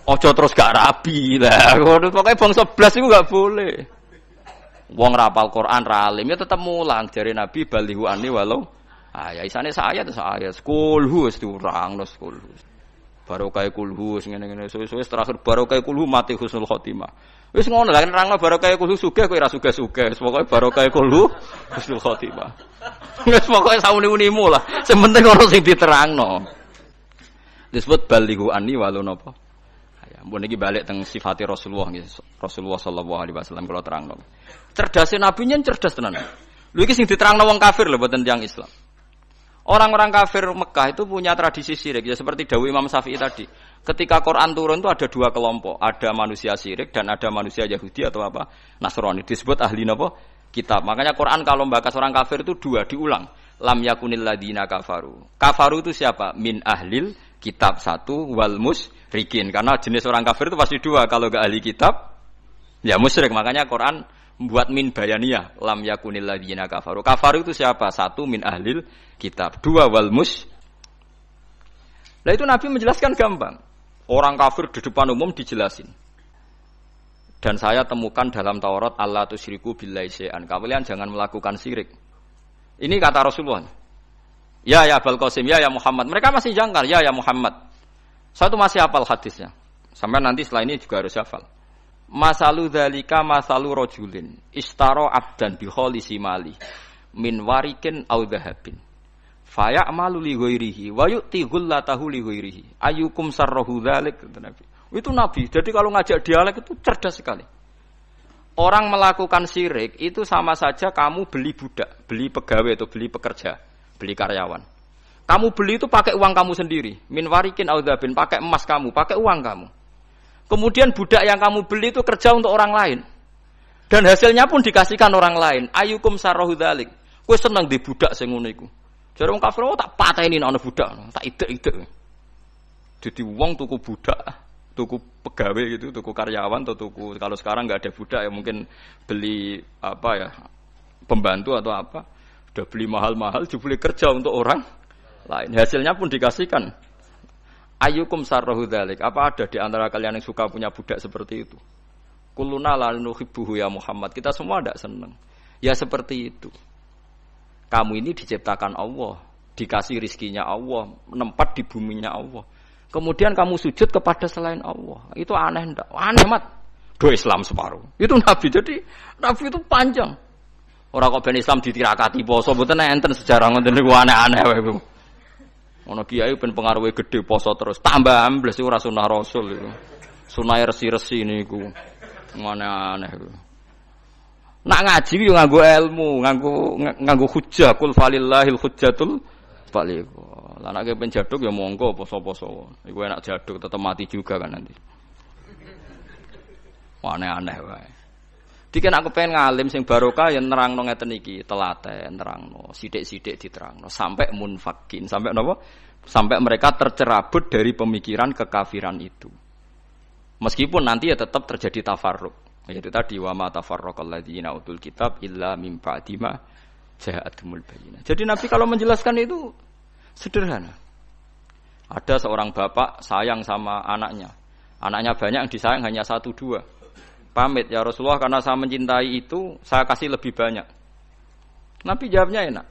Aja terus gak rabi. Lah ngono pokoke bangsa blas iku gak boleh. Wong ra hafal Quran ra alim ya tetep mulang jare Nabi balihu ani walau ya isane saya terus ayat kulhu wis diurangno kulhu. Barokah kulhu ngene-ngene suwe-suwe terakhir barokah kulhu mati husnul khotimah. Wis ngono lah nerangno barokah kulhu sugih kowe ora sugih-sugih. Pokoke barokah kulhu husnul khotimah. Wis pokoke sauni-unimu lah. Sing penting ono sing diterangno. Disebut balighu anni walau napa. Ya ampun iki balik teng sifate Rasulullah nggih. Rasulullah sallallahu alaihi wasallam kula terangno. Cerdase nabi nyen cerdas tenan. Lho iki sing diterangno wong kafir lho mboten tiyang Islam. Orang-orang kafir Mekah itu punya tradisi syirik ya seperti dawuh Imam Syafi'i tadi. Ketika Quran turun itu ada dua kelompok, ada manusia syirik dan ada manusia Yahudi atau apa Nasrani. Disebut ahli napa? Kitab. Makanya Quran kalau membahas orang kafir itu dua diulang. Lam yakunil ladina kafaru. Kafaru itu siapa? Min ahlil kitab satu wal musyrikin. Karena jenis orang kafir itu pasti dua. Kalau enggak ahli kitab ya musyrik. Makanya Quran buat min bayaniyah lam yakunil ladina kafaru. Kafaru itu siapa? Satu min ahlil kitab, dua wal mus. Nah itu Nabi menjelaskan gampang. Orang kafir di depan umum dijelasin. Dan saya temukan dalam Taurat Allah tusyriku billahi syai'an. Kalian jangan melakukan syirik. Ini kata Rasulullah. Ya Abul Qasim, ya Muhammad. Mereka masih jangkar, ya Muhammad. Saya itu masih hafal hadisnya. Sampai nanti setelah ini juga harus hafal. Masalu dzalika masalu rajulin istara abdan bi khalisi mali min warikin aw dhahabin fayamalu li ghairihi wa yu'ti ghullatahu li ghairihi ayyukum sarrahu dzalik Nabi. Itu Nabi. Jadi kalau ngajak dialek itu cerdas sekali. Orang melakukan syirik itu sama saja kamu beli budak, beli pegawai atau beli pekerja, beli karyawan. Kamu beli itu pakai uang kamu sendiri, min warikin aw dhahabin, pakai emas kamu, pakai uang kamu. Kemudian budak yang kamu beli itu kerja untuk orang lain. Dan hasilnya pun dikasihkan orang lain. Ayyukum sarrahu dzalik. Kowe seneng di budak sing ngono iku. Jare wong kafir tak pateni nek ana budak, tak idek-idek. Jadi wong tuku budak, tuku pegawai gitu, tuku karyawan atau tuku kalau sekarang enggak ada budak ya mungkin beli apa ya, pembantu atau apa. Udah beli mahal-mahal dibeli kerja untuk orang lain. Hasilnya pun dikasihkan. Ayyukum sarrahu dzalik. Apa ada di antara kalian yang suka punya budak seperti itu? Kulluna la nuhibbuhu ya Muhammad. Kita semua tidak senang. Ya seperti itu. Kamu ini diciptakan Allah, dikasih rizkinya Allah, menempat di buminya Allah. Kemudian kamu sujud kepada selain Allah. Itu aneh enggak? Aneh mat. Do Islam separuh. Itu Nabi. Jadi Nabi itu panjang. Orang kok ben Islam ditirakati poso mboten enten sejarah ngoten niku aneh-aneh wae. Ono kiai ben pengaruhe gede poso terus tambah ambles ora sunah Rasul iku. Sunah resi-resi niku. Aneh-aneh iku. Nak ngaji yo nganggo ilmu, nganggo hujjah kul falillahil hujjatul baligh. Lah nek ben jaduk ya monggo poso-poso. Iku enak jaduk tetep mati juga kan nanti. Aneh-aneh wae. Diken aku pengen ngalim sing barokah yen nerangno ngeten iki, telaten nerangno, sithik-sithik diterangno sampai munfakin, sampai napa? Sampai mereka tercerabut dari pemikiran kekafiran itu. Meskipun nanti ya tetap terjadi tafarruq. Yaitu tadi wa ma tafarraqal ladzina utul kitab illa mim ba'di ma ja'atumul bayyinah. Jadi Nabi kalau menjelaskan itu sederhana. Ada seorang bapak sayang sama anaknya. Anaknya banyak, yang disayang hanya 1-2. Pamit ya Rasulullah karena saya mencintai itu saya kasih lebih banyak. Nabi jawabnya enak.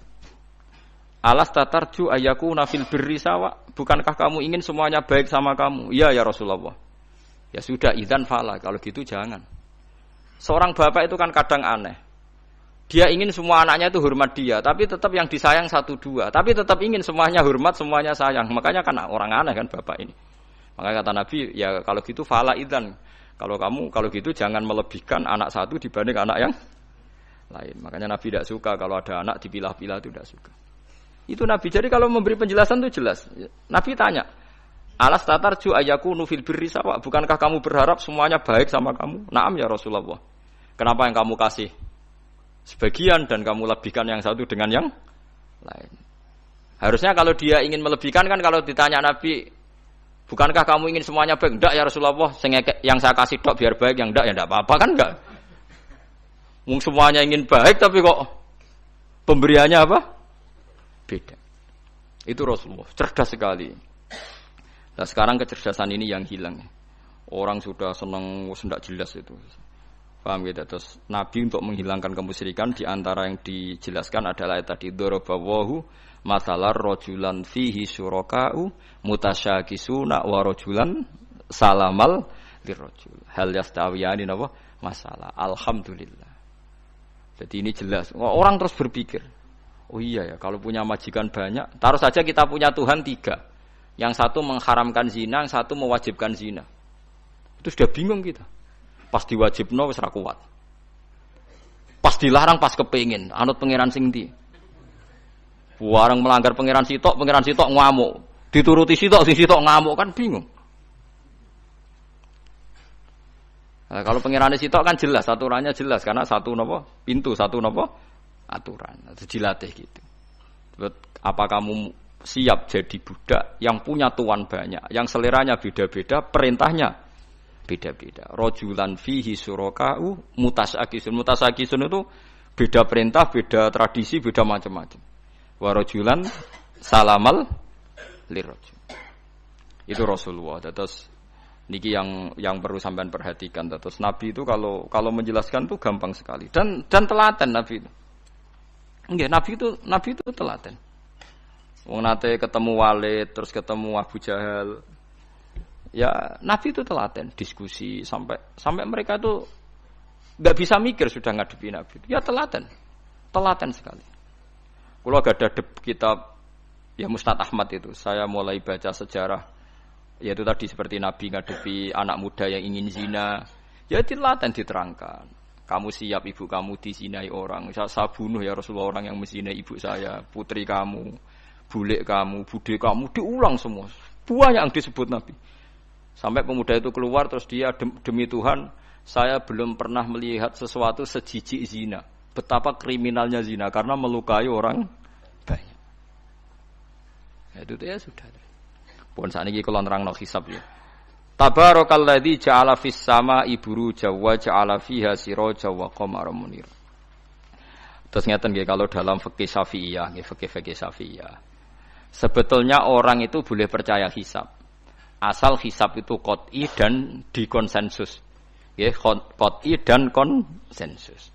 Alas tatarju ayakuna fil birri sawa. Bukankah kamu ingin semuanya baik sama kamu? Iya ya Rasulullah. Ya sudah idzan fala, kalau gitu jangan. Seorang bapak itu kan kadang aneh. Dia ingin semua anaknya itu hormat dia, tapi tetap yang disayang 1-2. Tapi tetap ingin semuanya hormat, semuanya sayang. Makanya kan orang aneh kan bapak ini. Makanya kata Nabi, ya kalau gitu fala idzan. Kalau gitu jangan melebihkan anak satu dibanding anak yang lain. Makanya Nabi tidak suka kalau ada anak dipilah-pilah, itu tidak suka. Itu Nabi. Jadi kalau memberi penjelasan itu jelas. Nabi tanya, alas tatarju ayakunu fil birri sawa. Bukankah kamu berharap semuanya baik sama kamu? Naam ya Rasulullah. Kenapa yang kamu kasih sebagian dan kamu lebihkan yang satu dengan yang lain? Harusnya kalau dia ingin melebihkan kan kalau ditanya Nabi, bukankah kamu ingin semuanya baik? Enggak ya Rasulullah, yang saya kasih tok biar baik, yang enggak ya enggak apa-apa kan enggak. Semuanya ingin baik tapi kok pemberiannya apa? Beda. Itu Rasulullah, cerdas sekali. Nah sekarang kecerdasan ini yang hilang. Orang sudah senang, tidak jelas itu. Paham gitu? Terus Nabi untuk menghilangkan kemusyrikan di antara yang dijelaskan adalah tadi darabawahu masalar rajulan fihi syuraka'u mutasyakisuna wa rajulan salamal lirrajul. Hal yastawiyani napa? Masalah. Alhamdulillah. Jadi ini jelas. Orang terus berpikir, oh iya ya, kalau punya majikan banyak, taruh saja kita punya Tuhan 3. Yang satu mengharamkan zina, yang satu mewajibkan zina. Itu sudah bingung kita. Pas diwajibno wis ra kuat. Pas dilarang pas kepengin, anut pangeran sing ndi. Warang melanggar pangeran sitok ngamuk. Dituruti sitok, sing sitok ngamuk kan bingung. Nah, kalau pangerane sitok kan jelas, aturannya jelas karena satu napa? Pintu, satu napa? Aturan. Itu dilatih gitu. Apa kamu siap jadi budak yang punya tuan banyak, yang seleranya beda-beda, perintahnya beda-beda. Rajulan fihi syuraka'u mutasakisun. Mutasakisun itu beda perintah, beda tradisi, beda macam-macam. Wa rajulan salamal lirrajul. Itu Rasulullah. Terus niki yang perlu sampean perhatikan. Terus Nabi itu kalau menjelaskan itu gampang sekali dan telaten Nabi itu. Enggak, Nabi itu telaten. Wong nate ketemu Walid, terus ketemu Abu Jahal. Ya Nabi itu telaten diskusi sampai mereka itu nggak bisa mikir sudah ngadepi Nabi. Ya telaten sekali. Kalau gak ada kitab ya Musnad Ahmad itu, saya mulai baca sejarah, yaitu tadi seperti Nabi ngadepi anak muda yang ingin zina, ya telaten diterangkan. Kamu siap ibu kamu dizinai orang, saya bunuh ya Rasulullah orang yang menzinai ibu saya, putri kamu, bulik kamu, bude kamu, diulang semua. Banyak yang disebut Nabi. Sampai pemuda itu keluar terus dia demi Tuhan saya belum pernah melihat sesuatu sejijik zina. Betapa kriminalnya zina karena melukai orang banyak. Itu ya sudah. Pun sakniki kula nerangno hisab ya. Tabarakalladzi ja'ala fis sama'i buruja wa ja'ala fiha siraja wa qamaran munir. Terus ngeten nggih kalau dalam fikih Syafi'iyah, nggih fikih Syafi'iyah. Sebetulnya orang itu boleh percaya hisab. Asal hisab itu qot'i dan dikonsensus. Ya, qot'i dan konsensus.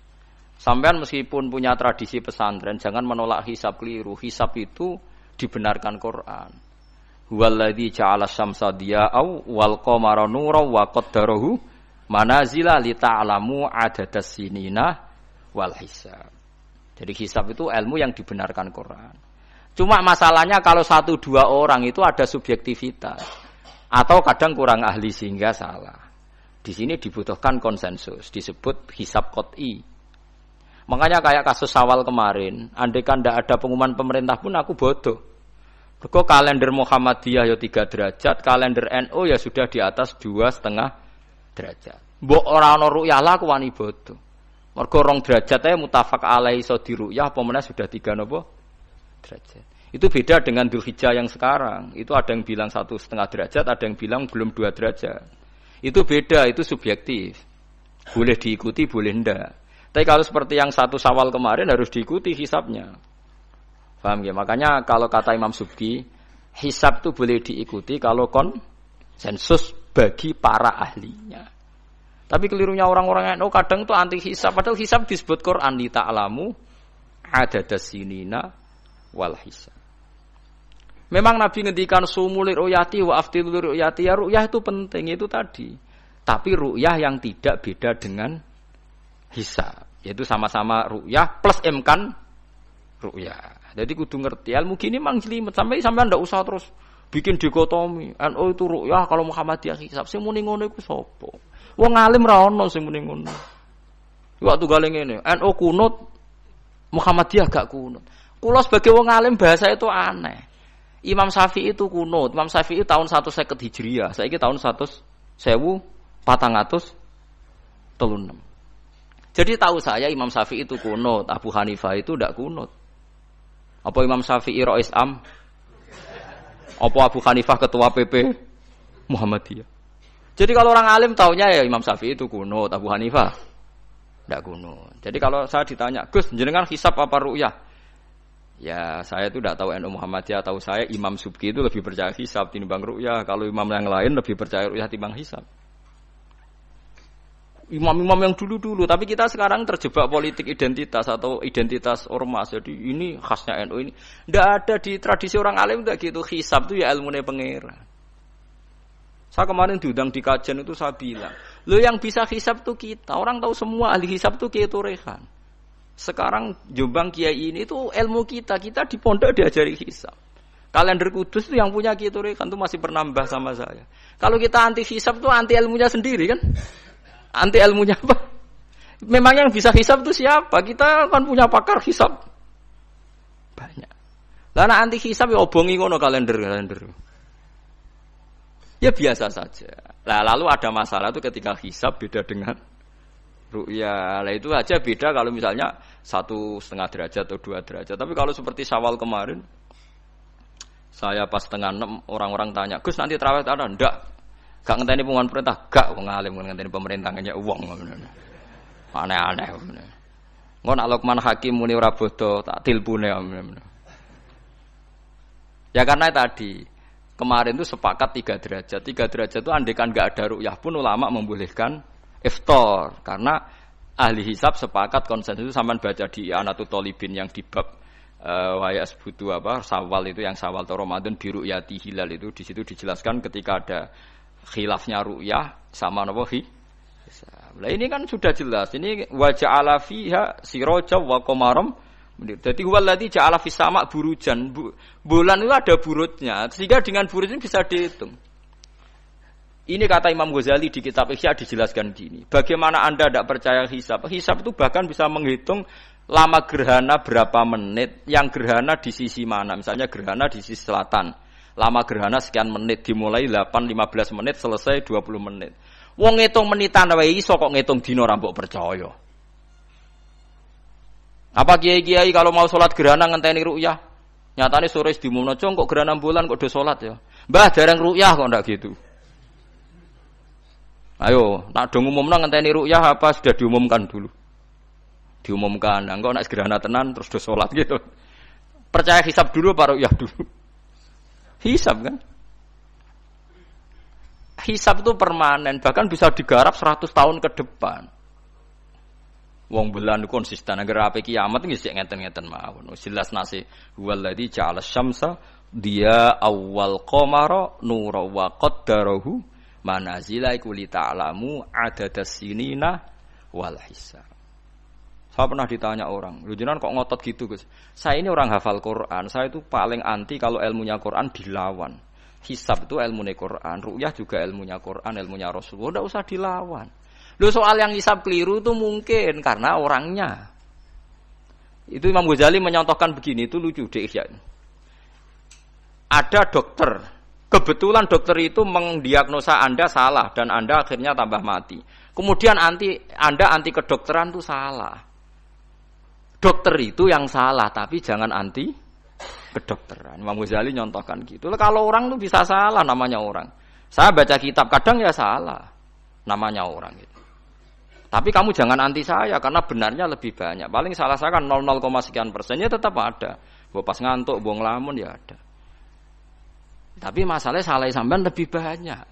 Sampean meskipun punya tradisi pesantren, jangan menolak hisab keliru. Hisab itu dibenarkan Quran. Huwallazi ja'ala syamsa diya'au wal qamara nuran wa qaddarahu manazila li ta'lamu adadas sinina wal hisab. Jadi hisab itu ilmu yang dibenarkan Quran. Cuma masalahnya kalau 1-2 orang itu ada subjektivitas. Atau kadang kurang ahli sehingga salah. Di sini dibutuhkan konsensus, disebut hisab qot'i. Makanya kayak kasus Syawal kemarin, andai kan tidak ada pengumuman pemerintah pun aku bodoh. Mergo kalender Muhammadiyah ya 3 derajat, kalender NU ya sudah di atas 2,5 derajat. Mbok ora ana ru'yah lah aku wani bodoh. Mergo 2 derajat ae mutafaq alaihi iso diruyah apa meneh sudah 3 napa derajat. Itu beda dengan Dzulhijjah yang sekarang. Itu ada yang bilang 1,5 derajat, ada yang bilang belum 2 derajat. Itu beda, itu subjektif. Boleh diikuti, boleh enggak. Tapi kalau seperti yang 1 Syawal kemarin harus diikuti hisabnya. Paham ya? Makanya kalau kata Imam Subki, hisab itu boleh diikuti kalau konsensus bagi para ahlinya. Tapi kelirunya orang-orang yang kadang itu anti hisab. Padahal hisab disebut Quran li ta'lamu adadas sinina wal hisab. Memang Nabi ngendikan sumulir ru'yati wa aftilur ru'yati, ya ru'yah itu penting itu tadi. Tapi ru'yah yang tidak beda dengan hisab. Yaitu sama-sama ru'yah plus imkan ru'yah. Jadi kudu ngerti ilmu gini mang jelimet sampai ndak usah terus bikin dikotomi. NU itu ru'yah kalau Muhammadiyah hisab. Sing muni ngono iku sapa? Wong alim ra ono sing muni ngono. Waktu gale ngene, NU kunut Muhammadiyah gak kunut. Kula sebagai wong alim bahasa itu aneh. Imam Syafi'i itu kunut. Imam Syafi'i tahun 150 Hijriah. Saiki tahun 1436. Jadi tahu saya Imam Syafi'i itu kunut, Abu Hanifah itu tidak kunut. Apa Imam Syafi'i Rais Am? Apa Abu Hanifah ketua PP Muhammadiyah? Jadi kalau orang alim taunya ya Imam Syafi'i itu kunut, Abu Hanifah tidak kunut. Jadi kalau saya ditanya, Gus, jenengan hisab apa ru'yah? Ya saya itu tidak tahu NU Muhammadiyah, tahu saya Imam Subki itu lebih percaya hisab timbang ru'yah. Kalau imam yang lain lebih percaya ru'yah timbang hisab. Imam-imam yang dulu-dulu, tapi kita sekarang terjebak politik identitas atau identitas ormas. Jadi ini khasnya NU ini. Tidak ada di tradisi orang alim tidak gitu. Hisab itu ya ilmunya pangeran. Saya kemarin diundang di kajian itu saya bilang, lo yang bisa hisab itu kita. Orang tahu semua ahli hisab itu Kiai Turehan. Sekarang Jombang Kiai ini itu ilmu kita. Kita di pondok diajari hisab. Kalender Kudus itu yang punya Kiai Turehan itu masih penambah sama saya. Kalau kita anti hisab itu anti ilmunya sendiri kan? Anti ilmunya apa? Memang yang bisa hisab itu siapa? Kita kan punya pakar hisab banyak. Lah anti hisab ya obongi ngono kalender. Ya biasa saja. Lah lalu ada masalah itu ketika hisab beda dengan ru'yah. Lah itu aja beda kalau misalnya 1,5 derajat atau 2 derajat. Tapi kalau seperti Syawal kemarin, saya pas setengah 6 orang-orang tanya, Gus nanti tarawih ada? Enggak. Gak ngenteni pengumuman perintah, gak wong alim ngenteni pemerintah ngene wong. Aneh-aneh. Engko nek Luqman Hakim muni ora bodo tak tilpune. Ya karena tadi kemarin itu sepakat 3 derajat. 3 derajat itu andekan enggak ada ru'yah pun ulama membolehkan iftar karena ahli hisab sepakat konsensus itu sampean baca di Anatut Thalibin yang di bab waya sebutu apa Syawal itu yang Syawal atau Ramadan bi ru'yati hilal itu di situ dijelaskan ketika ada khilafnya ru'yah sama napa hisab. Lah ini kan sudah jelas. Ini wa ja'ala fiha siraja wa qamaram. Jadi huwallazi ja'ala fis sama' burujan. Bulan itu ada burutnya. Sehingga dengan burut ini bisa dihitung. Ini kata Imam Ghazali di kitab Ihya dijelaskan gini. Bagaimana Anda tidak percaya hisab? Hisab itu bahkan bisa menghitung lama gerhana berapa menit, yang gerhana di sisi mana. Misalnya gerhana di sisi selatan. Lama gerhana sekian menit, dimulai 8-15 menit, selesai 20 menit. Wong ngitung menitan wae iso kok ngitung dina ora mbok percaya. Apa kiai-kiai kalau mau salat gerhana ngenteni ru'yah? Nyatane sore diumumno kok gerhana bulan kok do salat ya. Mbah dereng ru'yah kok ndak gitu. Ayo, nak do ngumumno ngenteni ru'yah apa sudah diumumkan dulu? Diumumkan, engko nek gerhana tenan terus do salat gitu. Percaya hisab dulu apa ru'yah dulu? Hisab kan? Hisab itu permanen, bahkan bisa digarap 100 tahun ke depan. Wong bulan itu konsisten, agar apa kiamat ini sih ngeten-ngeten mawon. Jelas nasi huwallazi ja'ala syamsa dia awal qamara nura wa qaddarahu manazila iku li ta'lamu adadas sinina wal hisab. Saya pernah ditanya orang, lu jenengan kok ngotot gitu Gus? Saya ini orang hafal Quran, saya itu paling anti kalau ilmunya Quran dilawan. Hisab itu ilmunya Quran, ru'yah juga ilmunya Quran, ilmunya Rasulullah, tidak usah dilawan. Lu soal yang hisab keliru itu mungkin karena orangnya. Itu Imam Ghazali menyontohkan begini, itu lucu deh ya. Ada dokter, kebetulan dokter itu mendiagnosa Anda salah dan Anda akhirnya tambah mati. Kemudian Anda anti kedokteran itu salah. Dokter itu yang salah, tapi jangan anti kedokteran. Imam Ghazali nyontohkan gitu. Kalau orang itu bisa salah, namanya orang. Saya baca kitab kadang ya salah, namanya orang gitu. Tapi kamu jangan anti saya karena benarnya lebih banyak. Paling salah saya kan 0, sekian persennya tetap ada. Gua pas ngantuk, buang lamun ya ada. Tapi masalahnya salah sampean lebih banyak.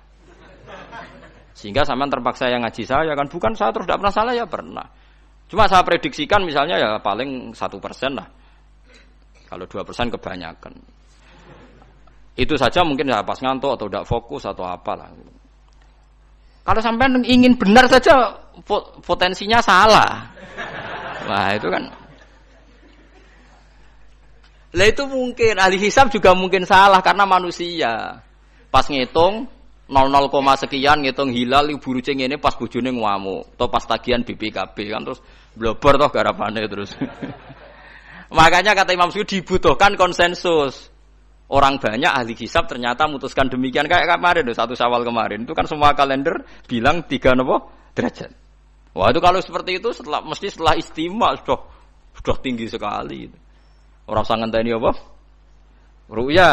Sehingga sampean terpaksa yang ngaji saya kan, bukan saya terus tidak pernah salah ya pernah. Cuma saya prediksikan misalnya ya paling 1% lah. Kalau 2% kebanyakan. Itu saja mungkin ya pas ngantuk atau tidak fokus atau apalah. Kalau sampai ingin benar saja potensinya salah. Wah, itu kan. Lah itu mungkin ahli hisab juga mungkin salah karena manusia. Pas ngitung 00, sekian ngitung hilal ibu rucing ini pas bojone ngamuk atau pas tagihan BPKB kan terus blobor toh garapane terus. Makanya kata Imam Suyuti dibutuhkan konsensus. Orang banyak ahli hisab ternyata memutuskan demikian kayak kemarin 1 Syawal kemarin itu kan semua kalender bilang 3 derajat. Wah itu kalau seperti itu mesti setelah istimewa sudah tinggi sekali. Orang sangat ngenteni apa? Ruya.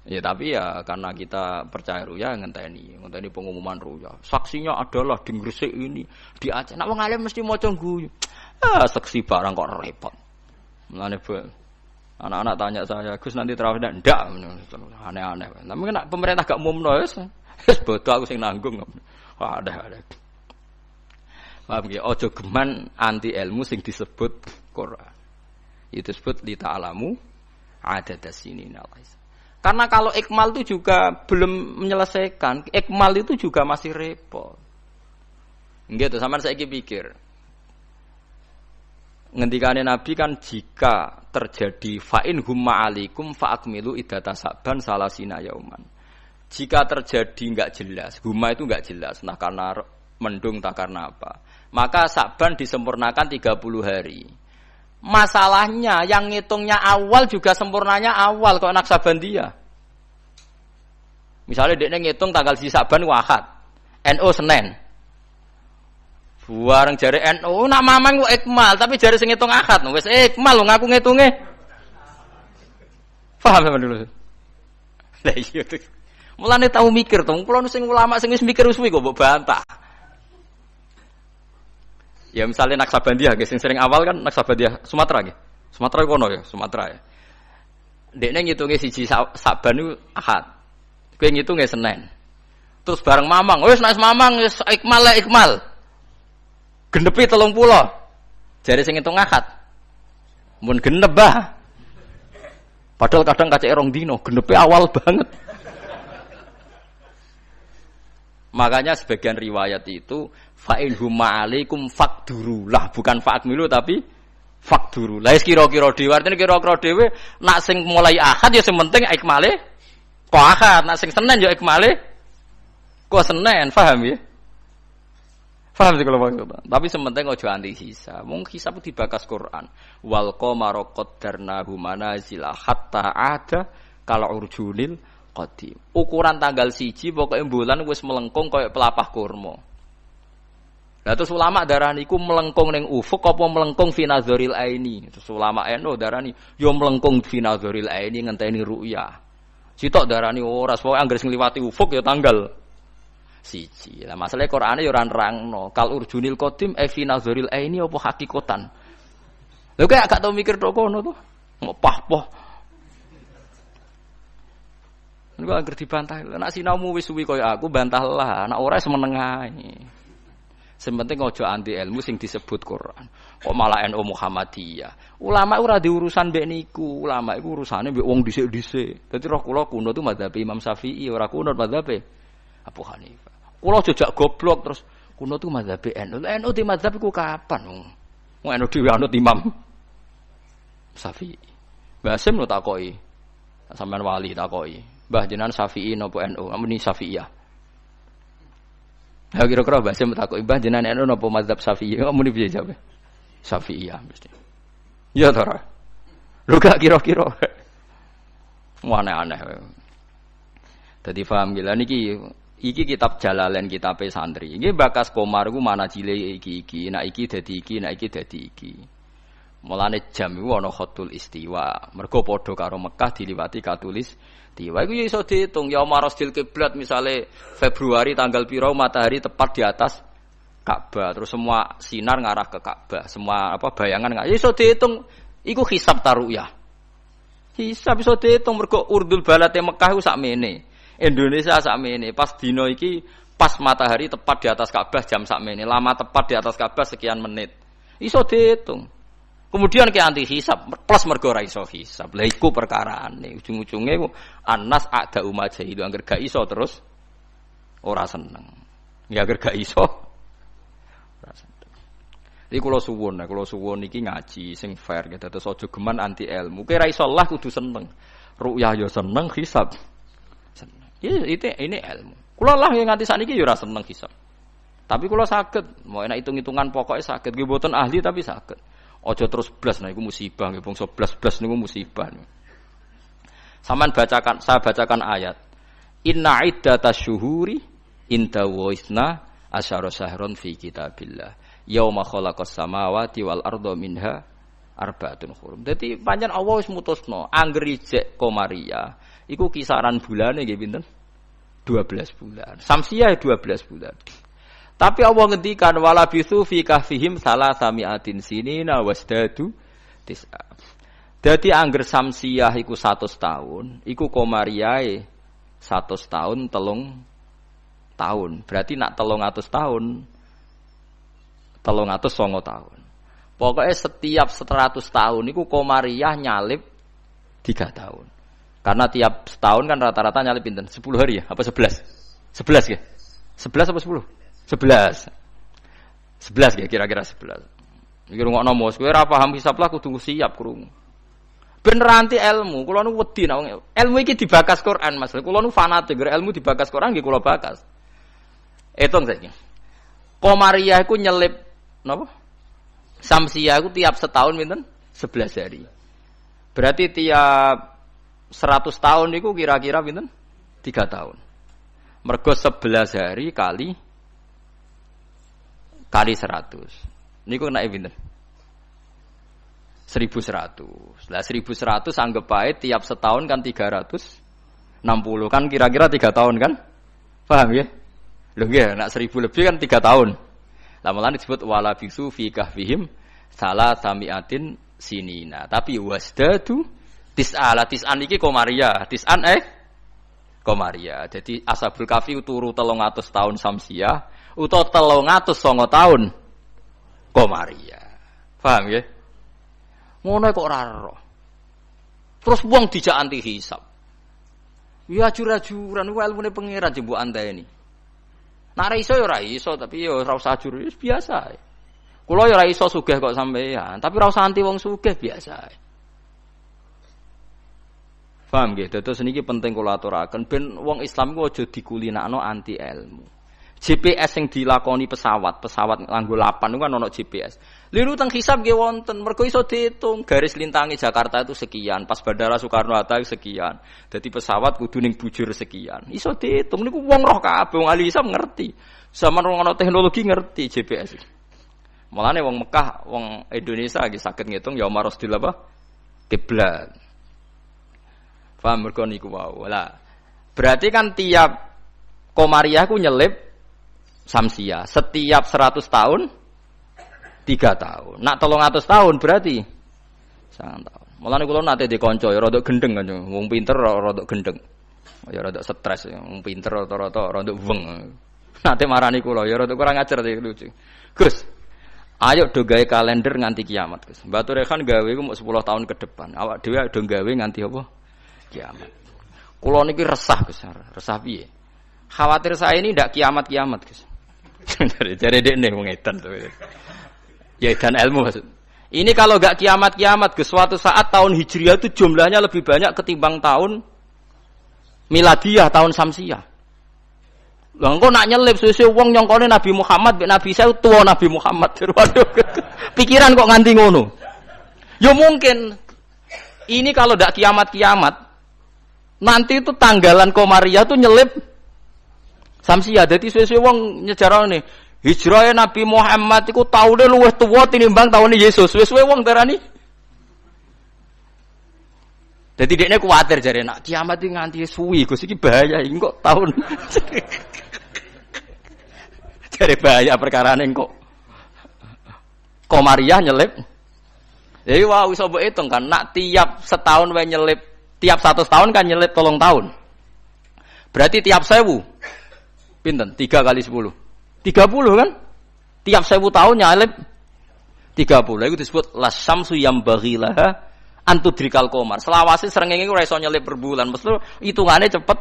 Ya tapi ya karena kita percaya ruya ngenteni pengumuman ruya. Saksinya adalah di Gresik ini, di Aceh. Nek wong alim mesti maca guyu. Saksi barang kok repot. Mulane anak-anak tanya saya, "Gus nanti tarawih ndak?" Aneh-aneh. Tapi nek pemerintah gak umumno wis bodoh aku sing nanggung. Wah, ada. Paham ya? Ojo geman anti ilmu sing disebut Quran. Itu disebut li ta'lamu adadas sinina. Karena kalau ikmal itu juga belum menyelesaikan, ikmal itu juga masih repot. Gitu, sampean saiki pikir. Ngendikane Nabi kan jika terjadi fa'in humma alaikum fa'akmilu iddata Sa'ban salasina yauman. Jika terjadi enggak jelas, humma itu enggak jelas, nah karena mendung tak karena apa. Maka Sa'ban disempurnakan 30 hari. Masalahnya yang ngitungnya awal juga sempurnanya awal kok Naksabandia. Misalnya dia ngitung tanggal si Sa'ban Ahad, NU Senin. Buareng jari NU nak mamang ku ikmal tapi jari sing ngitung Ahad wis ikmal lho ngaku ngitunge. Paham sampean dulu. Lah iya tuh. Mulane tau mikir to, kula sing ulama sing wis mikir suwi kok mbok bantah. Ya misalnya Naksabandia, guys, yang sering awal kan Naksabandia Sumatera, gitu. Sumatera kono ya, Sumatera ya. Dekne ngitungnya siji Sa'ban itu Ahad, kowe ngitungnya Senin. Terus bareng Mamang, wes naik Mamang, wes ikmal, genepi 30. Jari sing ngitung Ahad, mun genep bah. Padahal kadang kacek rong dino, genepi awal banget. Makanya sebagian riwayat itu fa'in huma alaikum fakdurulah, bukan fa'akmilu tapi fakduru. Lah kira-kira dhewe artine kira-kira dhewe nak sing mulai Ahad ya sing penting ikmale kok Ahad, nak sing Senin ya ikmale kok Senin, paham ya? Paham sih kalau maksud. Tapi sementing aja anti hisab. Mung hisab dibakas Quran. Wal qamara qaddarnahu manazila hatta ada kal urjunil qadim. Ukuran tanggal 1 pokoke bulan wis melengkung kaya pelapah kurma. Lah terus ulama darani iku melengkung ning ufuk apa melengkung fi nazaril aini. Terus ulama NU darani yo melengkung fi nazaril aini ngenteni ru'yah. Sitok darani ora pokoke anggere ngliwati ufuk ya tanggal 1. Lah masalahe Qur'ane yo ora nerangno. Kal urjunil qadim fi nazaril aini apa hakikatan. Lha kok gak tau mikir tok kono to. Ngopah-poh. Niku anggere dibantah. Nek sinaumu wis suwi kaya aku bantahlah, nek ora semeneng ae. Sementing aja anti ilmu sing disebut Quran. Kok malah NU Muhammadiyah. Ulama ora diurusan mbek niku. Ulama iku urusane mbek wong dhisik-dhisik. Dadi roh kula kuno tu mazhab Imam Syafi'i, ora kuno mazhab Abu Hanifah. Kula jejak goblok terus kuno tu mazhab NU. NU di mazhab iku kapan? Wong NU dhewe anut Imam Syafi'i. Mbah Hasim lho takoki. Sampeyan wali takoki. Mbah jenengan Syafi'i napa NU? Amuni Syafi'iyah. Ha kira-kira Mbah Hasim takoki Mbah jenengan NU napa mazhab Syafi'i? Amuni piye jawabe? Syafi'iyah mesti. Ya ta ora? Lho gak kira-kira. Aneh-aneh. Dadi paham gila niki iki kitab Jalalain kitabe santri. Iki bakas Komar iku manajile iki. Nek iki dadi iki, nek iki dadi iki. Mulane jam iku ana khatul istiwa. Mergo padha karo Mekah diliwati katulis istiwa. Iku ya iso diitung ya marasdil kiblat misale Februari tanggal piro matahari tepat di atas Ka'bah. Terus semua sinar ngarah ke Ka'bah. Semua bayangan ngarah. Ya iso diitung iku hisab taruyah. Hisab iso diitung mergo urdul balate Mekah iku sakmene. Indonesia sakmene. Pas dino iki pas matahari tepat di atas Ka'bah jam sakmene. Lama tepat di atas Ka'bah sekian menit. Iso diitung. Kemudian ke anti hisab plus mergo ra iso hisab. Lah iku perkarane. Ujung-ujunge Anas ada umat itu angger gak iso terus ora seneng. Ya angger gak iso ora seneng. Iki kula suwun iki ngaji sing fair gitu terus aja geman anti ilmu. Kira iso Allah kudu seneng. Ru'yah ya seneng, hisab seneng. Ini ilmu. Kula lah yang nganti sakniki ya ora seneng hisab. Tapi kula saged, mau enak hitung-hitungan pokoknya saged. Nggih mboten ahli tapi saged. Aja terus blas nah iku musibah nggih bangsa blas-blas niku musibah. Saya bacakan ayat. Inna iddatasyuhuri inda waisna asyara syahron fi kitabillah. Yauma khalaqas samawati wal arda minha arba'atun hurum. Dadi pancen Allah wis mutusno angger ijek komariah iku kisaran bulane nggih pinten? 12 bulan. Samsiah 12 bulan. Tapi Allah ngendikan wala bisu fi kahfihim salasami'atin sinina wasdadu tis'a. Dadi angger samsiah iku 100 tahun, iku komariahe 100 tahun 3 tahun. Berarti nak 300 tahun 309 tahun. Pokoknya setiap 100 tahun itu komariah nyalip 3 tahun. Karena tiap setahun kan rata-rata nyalip pinten? 10 hari ya? Apa 11? 11 ya? 11 apa 10? 11. 11 ya kira-kira 11. Iki rungokno mos, kowe ora paham hisab lah kudu siap krungu. Ben ranti ilmu, kula nu wedi nek ilmu iki dibakas Quran Mas. Kula nu fanatik ilmu dibakas Quran nggih kula bakas. Hitung saiki. Komariah iku nyelip napa? Samsiah iku tiap setahun pinten? 11 hari. Berarti tiap 100 tahun niku kira-kira pinten? 3 tahun. Mergo 11 hari kali 100. Niku nek pinten? 1100. Lah 1100 anggap bae tiap setahun kan 360 kan kira-kira 3 tahun kan? Paham ya? Lho nggih, nek 1000 lebih kan 3 tahun. Lah malah disebut wala bisu fi kahfihim salasami'atin sinina. Tapi wasdadu tis'an iki komariah. Tis'an komariah. Jadi ashabul kahfi turu 300 tahun samsiah utawa 309 tahun komariah. Paham ya? Ngono kok ora ero. Terus wong dijak anti hisab. Ya ajur-ajuran ku ilmune pangeran jembuk anteni. Nek ora iso ya ora iso, tapi ya ora usah ajur, wis biasa. Kula ya ora iso sugih kok sampean, tapi ora usah anti wong sugih biasa. Paham nggih? Dados niki penting kula aturaken ben wong Islam ku aja dikulinakno anti ilmu. GPS yang dilakoni pesawat nganggo lapan itu kan ono GPS. Liru teng hisab nggih wonten, mergo iso diitung garis lintangi Jakarta itu sekian, pas Bandara Soekarno-Hatta sekian. Dadi pesawat kudu ning bujur sekian. Iso diitung niku wong roh kabeh, wong ahli hisab ngerti. Zaman wong ana teknologi ngerti GPS. Mulane wong Mekah, wong Indonesia lagi saged ngitung ya marosdil apa? Kiblat. Paham mergo niku wae. Lah, berarti kan tiap komariah ku nyelip samsiah setiap 100 tahun 3 tahun. Nak 300 tahun berarti 9 tahun. Mulane kula nate dikonco ya rada gendeng kan. Wong pinter rada gendeng. Ya rada stres ya. Wong pinter rata-rata rada weng. Nate marani kula ya rada kurang ajar iki lucu. Gus, ayo do gawe kalender nganti kiamat, Gus. Mbatu Rehan gawe ku mok 10 tahun ke depan. Awak dhewe do gawe nganti apa? Kiamat. Kula niki resah, Gus. Resah piye? Khawatir saya ini ndak kiamat-kiamat, Gus. Jare dekne wong edan to. Ya dan ilmu maksud. Ini kalau enggak kiamat-kiamat ke suatu saat tahun Hijriah itu jumlahnya lebih banyak ketimbang tahun Miladiah, tahun Samsiah. Lah engko nak nyelip suwe-suwe wong nyongkone Nabi Muhammad mek Nabi saya tua Nabi Muhammad. Waduh. Pikiran kok nganti ngono. Ya mungkin ini kalau enggak kiamat-kiamat nanti itu tanggalan Komariah tuh nyelip Samsiah. Dadi suwe-suwe wong nyejarane hijrah Nabi Muhammad iku taune luwih tuwa tinimbang taune Yesus. Suwe-suwe wong darani. Dadi dekne kuwatir jare nak kiamat iki nganti suwi Gus iki bahaya iki kok taun. Jare bahaya perkarane kok. Komariah nyelip. Jadi wah iso mbok hitung kan nak tiap setahun wae nyelip, tiap 100 tahun kan nyelip 3 tahun. Berarti tiap 1000 pinten? 3 kali 10. 30 kan? Tiap 1000 tahun nyalip 30. Itu disebut lasyamsu yambaghilaha antudrikal qamar. Selawase srengenge ora iso nyelip per bulan. Mesti hitungane cepet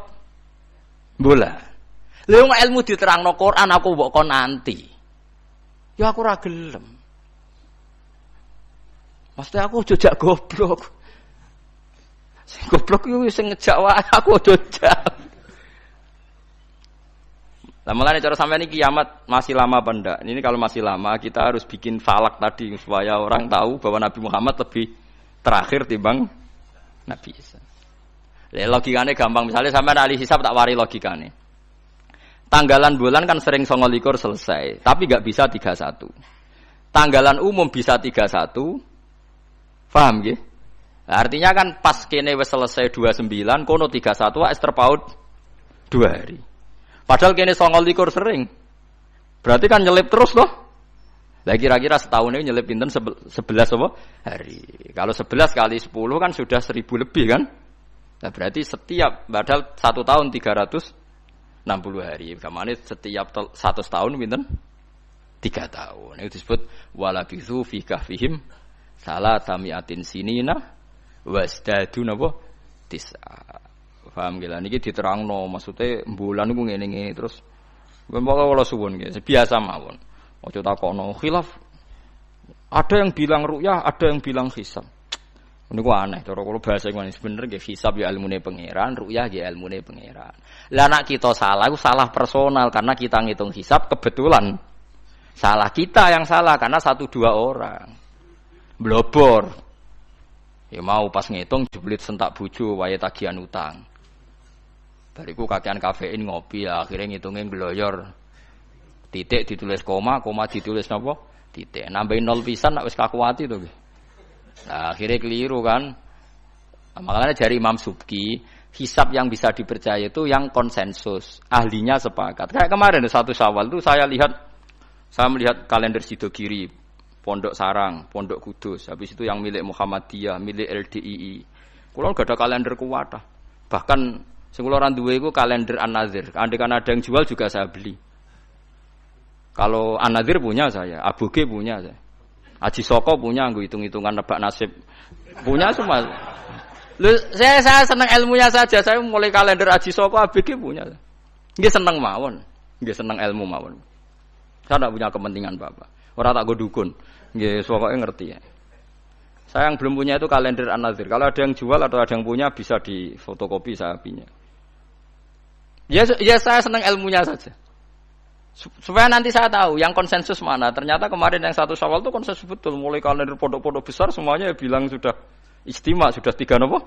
bulan. Lha ilmu diterangno Quran aku mbok kon nanti. Ya aku ora gelem. Maksudnya aku jejak goblok. Sing goblok iku sing ngejak wae aku jejak. Lah mulane cara sampean iki kiamat masih lama apa ndak? Ini kalau masih lama kita harus bikin falak tadi supaya orang tahu bahwa Nabi Muhammad lebih terakhir timbang Nabi Isa. Logikane gampang, misalnya sampean ahli hisab tak wari logikane. Tanggalan bulan kan sering 29 selesai, tapi enggak bisa 31. Tanggalan umum bisa 31. Paham nggih? Artinya kan pas kene wis selesai 29, kono 31 wis terpaut 2 hari. Padahal kene 29 sering. Berarti kan nyelip terus loh. Lah kira-kira setahun ini nyelip pinten 11 apa? Hari. Kalau 11 kali 10 kan sudah 1000 lebih kan? Nah, berarti setiap padahal 1 tahun 360 hari. Kamane setiap 100 tahun pinten? 3 tahun. Itu disebut walabithu fi kahfihim salatamiatin sinina wasdadu napa? Tis'a. Paham gila niki diterangno maksudnya bulan niku ngene-ngene terus mbok kula suwun nggih biasa mawon. Aja takokno khilaf. Ada yang bilang ru'yah, ada yang bilang hisab. Niku aneh cara kula bahasa ngene bener nggih hisab ya ilmune pangeran, ru'yah ya ilmune pangeran. Lah nek kita salah iku salah personal karena kita ngitung hisab kebetulan. Salah kita yang salah karena 1-2 orang. Blobor. Ya mau pas ngitung jeblit sentak bojo wae tagihan utang. Bariku kakean kafein ngopi ya, akhirnya ngitungnya ngloyor. Titik ditulis koma, koma ditulis napa? Titik. Nambahin 0 pisan nek wis kakuati to. Nah, akhirnya keliru kan. Makanya dari Imam Subki, hisab yang bisa dipercaya itu yang konsensus, ahlinya sepakat. Kayak kemarin 1 Syawal itu saya melihat kalender Sidogiri, Pondok Sarang, Pondok Kudus, habis itu yang milik Muhammadiyah, milik LDII. Kulo gak ada kalender kuwatah. Bahkan sing kula ora duwe iku kalender An-Nadzir. Andekan ada yang jual juga saya beli. Kalau An-Nadzir punya saya, Aboge punya saya. Aji Soko punya, nggo hitung-hitungan nebak nasib. Punya semua. Loh, saya senang ilmunya saja. Saya mulai kalender Aji Soko, ABG punya. Nggih seneng mawon. Nggih seneng ilmu mawon. Saya tidak punya kepentingan Bapak. Orang tak go dukun. Nggih pokoke ngerti ya. Saya yang belum punya itu kalender An-Nadzir. Kalau ada yang jual atau ada yang punya bisa difotokopi saya punya. Ya saya senang ilmunya saja. Supaya nanti saya tahu yang konsensus mana. Ternyata kemarin yang 1 Syawal itu konsensus betul. Mulai kalender pondok-pondok besar semuanya bilang sudah istimewa, sudah 3 apa?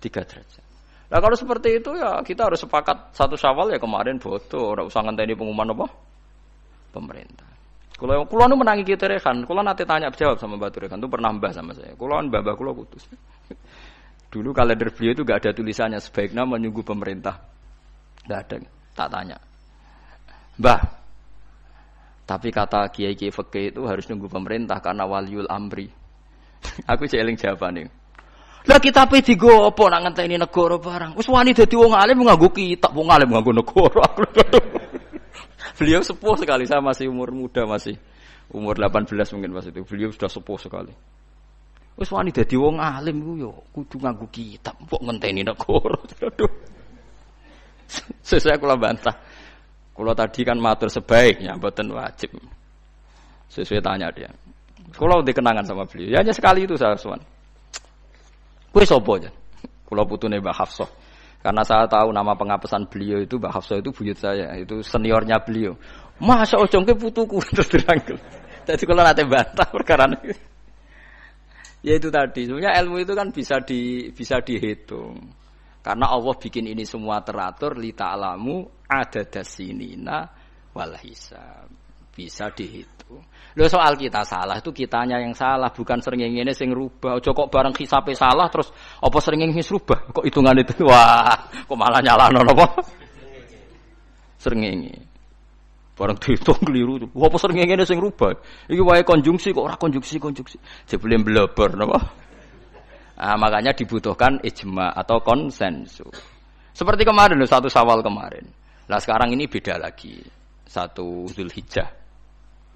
3 derajat. Nah kalau seperti itu ya kita harus sepakat 1 Syawal ya kemarin bodoh. Ora usah ngenteni pengumuman apa? Pemerintah. Kulo nu menangi Ki Rehan. Kulo nate tanya jawab sama Mbak Rehan itu pernah mbah sama saya. Kulo mbah kulo putus. Dulu kalender beliau itu enggak ada tulisannya sebaiknya menunggu pemerintah. Enggak ada. Tak tanya. Mbah, tapi kata kiai-kiai fikih itu harus nunggu pemerintah karena waliul amri. Aku jeling jawabane. Lah kitabe digo apa nak ngenteni negara barang. Wis wani dadi wong alim nganggo kitab, wong alim nganggo negara. Beliau sepuh sekali, saya masih umur muda, masih umur 18 mungkin pas itu. Beliau sudah sepuh sekali. Wis wani dadi wong alim ku yo kudu nganggo kitab, kok ngenteni negara. Saya kula bantah. Kalau tadi kan matur sebaiknya, mboten wajib. Sesuai tanya dia. Kalau dikenangan sama beliau, ya hanya sekali itu saya suan. Kowe sapa aja? Kalau putune Mbak Hafsah. Karena saya tahu nama pengapesan beliau itu Mbak Hafsah itu buyut saya, itu seniornya beliau. Masa ojongke putuku terus dirangkul. Jadi kalau nanti bantah perkara ini. Ya itu tadi, sebenarnya ilmu itu kan bisa dihitung. Karena Allah bikin ini semua teratur li ta'lamu adadasinina wal hisab. Bisa dihitung. Lho soal kita salah itu kitanya yang salah, bukan srengenge sing rubah. Aja kok bareng hisabe salah terus apa srengenge wis rubah. Kok hitungan itu wah, kok malah nyalano napa? Srengenge. Bareng dihitung keliru. Apa srengenge sing rubah? Iki wae konjungsi kok ora konjungsi. Jebule blebor napa? Nah, makanya dibutuhkan ijma atau konsensus. Seperti kemarin 1 Syawal kemarin. Nah sekarang ini beda lagi. 1 Dzulhijjah.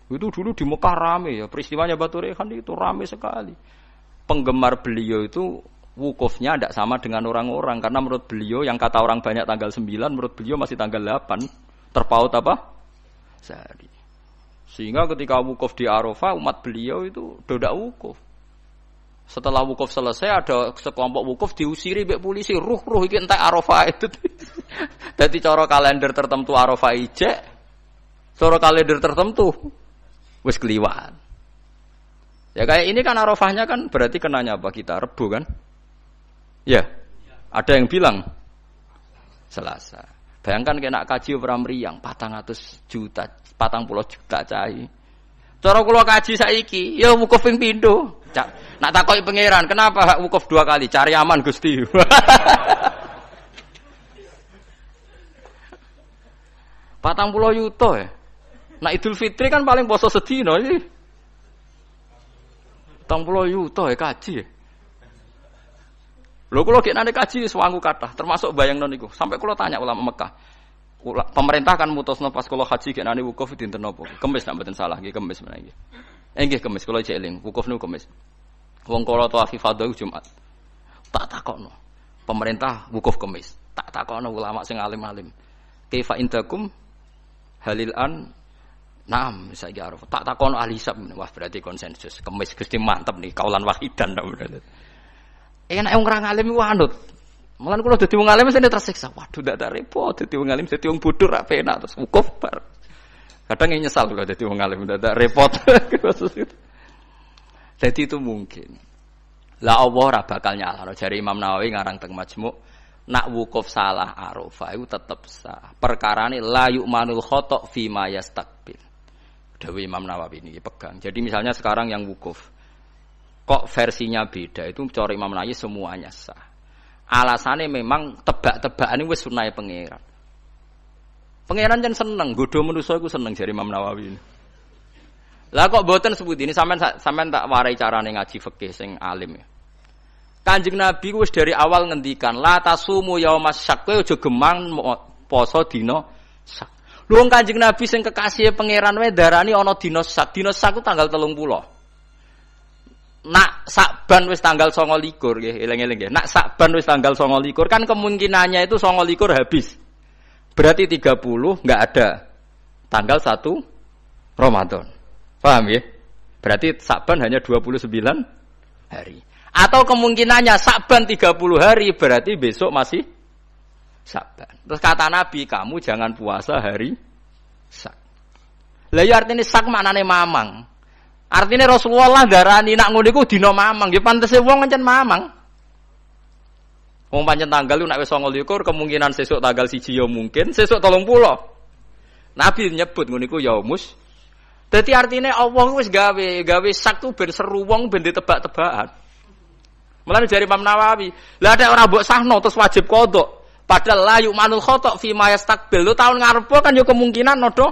Itu dulu di Mekah rame ya. Peristiwanya Batu Rehan itu rame sekali. Penggemar beliau itu wukufnya tidak sama dengan orang-orang. Karena menurut beliau yang kata orang banyak tanggal 9, menurut beliau masih tanggal 8. Terpaut apa? Sehari. Sehingga ketika wukuf di Arafah umat beliau itu tidak wukuf. Setelah wukuf selesai ada sekelompok wukuf diusiri mbek polisi, ruh iki entek Arafah itu. Dadi cara kalender tertentu Arafah ijek, cara kalender tertentu wis kliwat. Ya kayak ini kan Arafahnya kan berarti kenanya apa kita Rebo kan? Ya. Ada yang bilang Selasa. Bayangkan kena kaji ora mriyang 400 juta, 40 juta cai. Cara kula kaji saiki, ya wukuf ping pindho. Nak takoki pangeran, kenapa hak wukuf 2 kali? Cari aman Gusti. 40 yuta ya. Nak Idul Fitri kan paling poso sedina iki. 40 yuta ya kaji. Lho kula gek nane kaji sewangu kathah, termasuk bayangno niku. Sampai kula tanya ulama Mekah. Pemerintah kan mutusno pas kula haji gek nane wukuf dinten napa? Kemis nek mboten salah nggih kemis menawi. Nggih kemis kula cek eling, wukuf niku kemis. Wong kala tawaf ifadah Jumat. Tak takokno. Pemerintah wukuf kemis. Tak takokno ulama sing alim-alim. Kaifa indakum halil an Naam saiki arep. Tak takokno ahli hisab. Wah berarti konsensus. Kemis Gusti mantep nih kaulan wahidan ta berarti. Enak wong ora ngalim ku anut. Mulan kula dadi wong alim mesti tersiksa. Waduh ndak repot dadi wong alim dadi wong bodoh ra penak terus wukuf bar. Kadang nyesal kula dadi wong alim ndak repot. Jadi itu mungkin. Lah Allah ora bakal nyalahno. Jare Imam Nawawi ngarang teng Majmu' nak wukuf salah Arafah itu tetep sah. Perkarane la yu'manul khata' fi ma yastaqbil. Dewe Imam Nawawi ini pegang. Jadi misalnya sekarang yang wukuf kok versinya beda itu cara Imam Nawawi semuanya sah. Alasannya memang tebak-tebakan ini wis sunahe pangeran. Pangeran jan seneng godho manusa iku seneng jare Imam Nawawi ini. Lah kok mboten sebut ini sampean tak warai carane ngaji fikih sing alim ya. Kanjeng Nabi wis dari awal ngendikan la tasumu yaumas syak kowe aja gemang poso dina syak. Lho Kanjeng Nabi sing kekasih pangeran wae darani ana dina syak. Dina syak ku tanggal 30. Nak Sakban wis tanggal 29 nggih, eling-eling nggih. Nak Sakban wis tanggal 29 kan kemungkinannya itu 29 habis. Berarti 30 enggak ada. Tanggal 1 Ramadan. Paham ya? Berarti Sakban hanya 29 hari. Atau kemungkinannya Sakban 30 hari berarti besok masih Sakban. Terus kata Nabi, kamu jangan puasa hari Sak. Lah ya artine Sak maknane mamang. Artinya Rasulullah darani nak ngono iku dina mamang, ya pantese wong encen mamang. Wong pancen tanggal nek wis 29 kemungkinan sesuk tanggal 1 ya mungkin, sesuk 30. Nabi nyebut ngono iku yaumus. Dadi artine Allah wis gawe Sak tu ben seru wong ben ditebak-tebakan. Mulane jare Imam Nawawi, lah ada ora mbok sahno terus wajib qada. Padahal la yu'manul khata' fi ma yastaqbil. Lu tahun ngarep kan ya kemungkinan nodo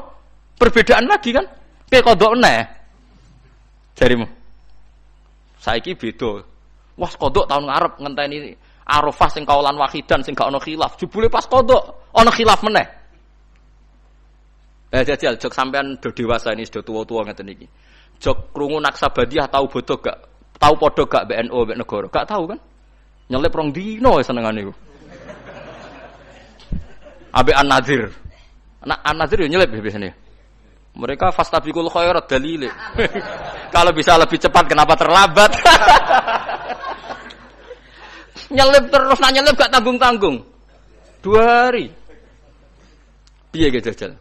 perbedaan lagi kan. Ke qada neh. Jarimu. Saiki beda. Wah, qada tahun ngarep ngenteni Arafah sing kaulan wahidan sing gak ana khilaf. Jebule pas qada ana khilaf meneh. Jajal jok sampean do dewasa ini sudah tua-tua ngeten iki. Jok krungu Naksabandiyah tau bodoh gak? Tahu podo gak BNO mbek negara? Gak tahu kan? Nyelip rong dino senengane iku. Ambek An-Nadzir. An-Nadzir yo nyelip biasanya. Mereka fastabiqul khairat dalile. Kalau bisa lebih cepat kenapa terlambat? Nyelip terus nyelip gak tanggung-tanggung. 2 hari. Piye ge jajal?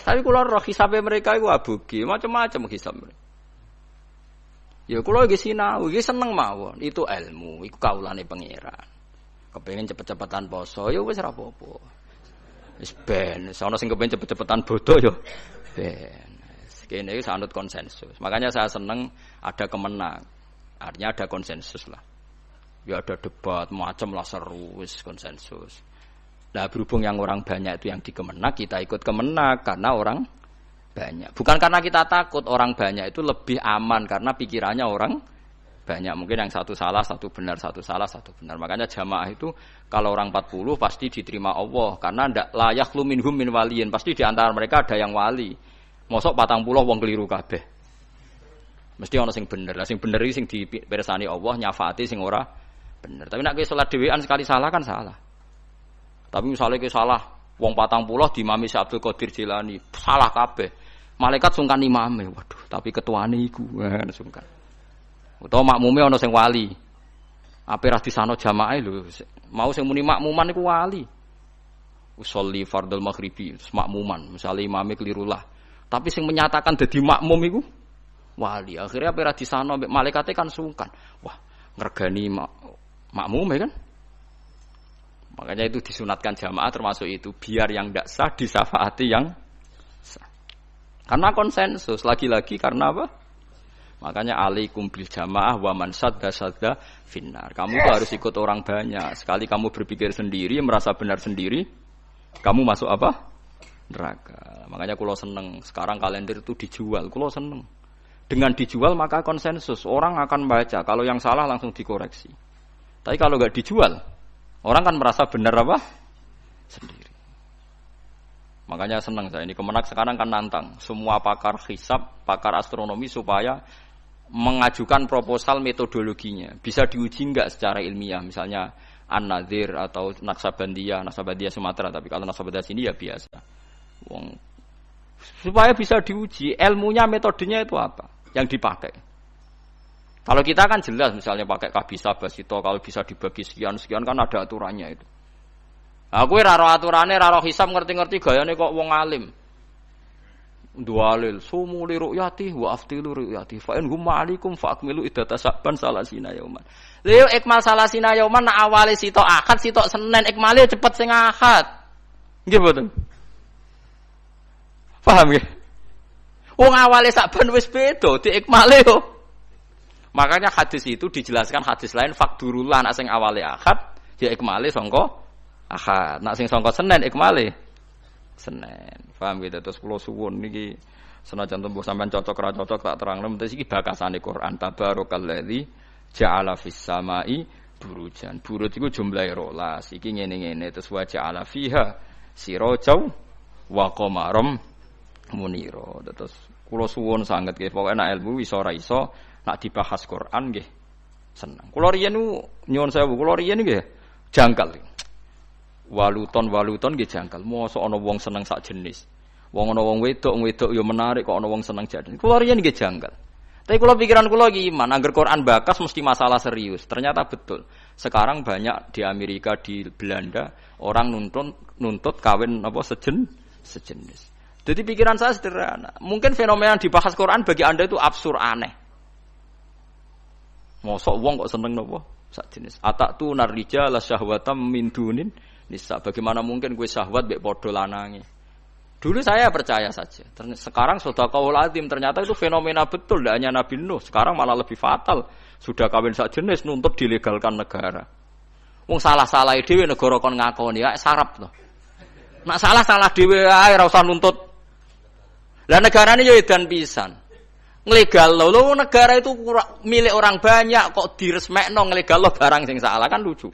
Tapi kula roh hisabe mereka iku abugi, macam-macam hisab mereka. Ya kula iki sinau, iki seneng mawon. Itu ilmu, iku kaulane pangeran. Kepengin cepet-cepetan poso, ya wis ora apa-apa. Wis ben, sono sing kepengin cepet-cepetan bodoh ya ben. Kene iki sanut konsensus. Makanya saya seneng ada kemenang. Artinya ada konsensus lah. Ya ada debat macam lah seru wis konsensus. Nah berhubung yang orang banyak itu yang dikemenak, kita ikut kemenak karena orang banyak. Bukan karena kita takut, orang banyak itu lebih aman karena pikirannya orang banyak. Mungkin yang satu salah, satu benar, satu salah, satu benar. Makanya jamaah itu kalau orang 40 pasti diterima Allah karena ndak layak lu minhum min waliyin. Pasti di antara mereka ada yang wali. Mosok 40 wong keliru kabeh. Mesti ana sing bener. Lah sing bener iki sing dipirsani Allah, nyafaati sing ora bener. Tapi nek kowe salat dhewean sekali salah kan salah. Tapi misalnya ke salah, wong 40 di Imam Syekh Abdul Qadir Jilani salah kabeh. malaikat sungkan imame. Waduh, tapi ketuane iku sungkan. Utawa makmume ana sing wali. Ape ra disano jamaah lho. Mau sing muni makmuman iku wali. Usolli fardhul maghribi, makmuman. Misale imame kelirulah. Tapi sing menyatakan dadi makmum iku wali. Akhirnya ape ra disano mbek malaikate kan sungkan. Wah, ngregani makmum ya kan? Makanya itu disunatkan jamaah termasuk itu biar yang tidak sah disafaati yang sah. Karena konsensus lagi-lagi karena apa? Makanya alaikum bil jamaah wa man sadda finnar. Kamu tuh harus ikut orang banyak. Sekali kamu berpikir sendiri, merasa benar sendiri, kamu masuk apa? Neraka. Makanya kulo seneng sekarang kalender itu dijual. Kulo seneng. Dengan dijual maka konsensus. Orang akan baca. Kalau yang salah langsung dikoreksi. Tapi kalau nggak dijual, orang kan merasa benar apa? Sendiri. Makanya senang saya ini Kemenak sekarang kan nantang semua pakar hisab, pakar astronomi supaya mengajukan proposal metodologinya. Bisa diuji enggak secara ilmiah, misalnya An-Nadir atau Naksabandiyah Sumatera, tapi kalau Naksabandiyah sini ya biasa. Supaya bisa diuji ilmunya, metodenya itu apa yang dipakai. Kalau kita kan jelas misalnya pakai kabisa basito, kalau bisa dibagi sekian kan ada aturannya itu. Aku ora ro aturane, ora ro hisab ngerti-ngerti gayane kok wong alim. Dualil sumu li ru'yati wa aftilu ru'yati fa in hum ma'alikum fa akmilu iddata saban salasina yauman. Lha ikmal salasina yauman nak awale sitok Ahad sitok Senin ikmale cepet sing Ahad. Nggih mboten? Paham nggih? Wong awale saban wis beda diikmale yo. Makanya hadis itu dijelaskan hadis lain fakdurullah nak sing awale Ahad ya ikmale sangka Ahad, nak sing sangka Senin ikmale Senin. Paham gitu? Terus kula suwun niki senajan tembuh sampean cocok ra cocok tak terangno mesti iki bakasane Quran tabarakalladzi ja'ala fis samai burujan. Buruj iku jumlahe 12. Iki ngene-ngene terus wa ja'ala fiha sirajau wa qamaram munira. Terus kula suwun sanget nggih pokoke nek ilmu iso ora iso nak dibahas Quran nggih seneng. Kula riyen nyuwun sewu, kula riyen nggih jangkal. Waluton nggih jangkal. Mosok ana wong seneng sak jenis. Wong ana wong wedok ya menarik kok ana wong seneng jadi. Kula riyen nggih jangkal. Tapi kula pikiran kula iki iman, angger Quran bakas mesti masalah serius. Ternyata betul. Sekarang banyak di Amerika, di Belanda orang nuntut kawin apa sejenis. Jadi pikiran saya sederhana. Mungkin fenomena yang dibahas Quran bagi Anda itu absurd aneh. Mosok wong kok seneng napa sak jenis. Atatu narrijala syahwatam min dunin nisa. Bagaimana mungkin gue syahwat mbek padha lanange. Dulu saya percaya saja. Sekarang sedaqahul azim ternyata itu fenomena betul, tidak hanya Nabi Nuh. Sekarang malah lebih fatal. Sudah kawin sak jenis nuntut dilegalkan negara. Wong salah-salah dhewe negara kon ngakoni ya sarap to. Nak salah dhewe ae ora usah nuntut. Lah negarane yo edan pisan. Nglegal lo negara itu milik orang banyak kok diresmekno nglegal lo barang sing salah kan lucu.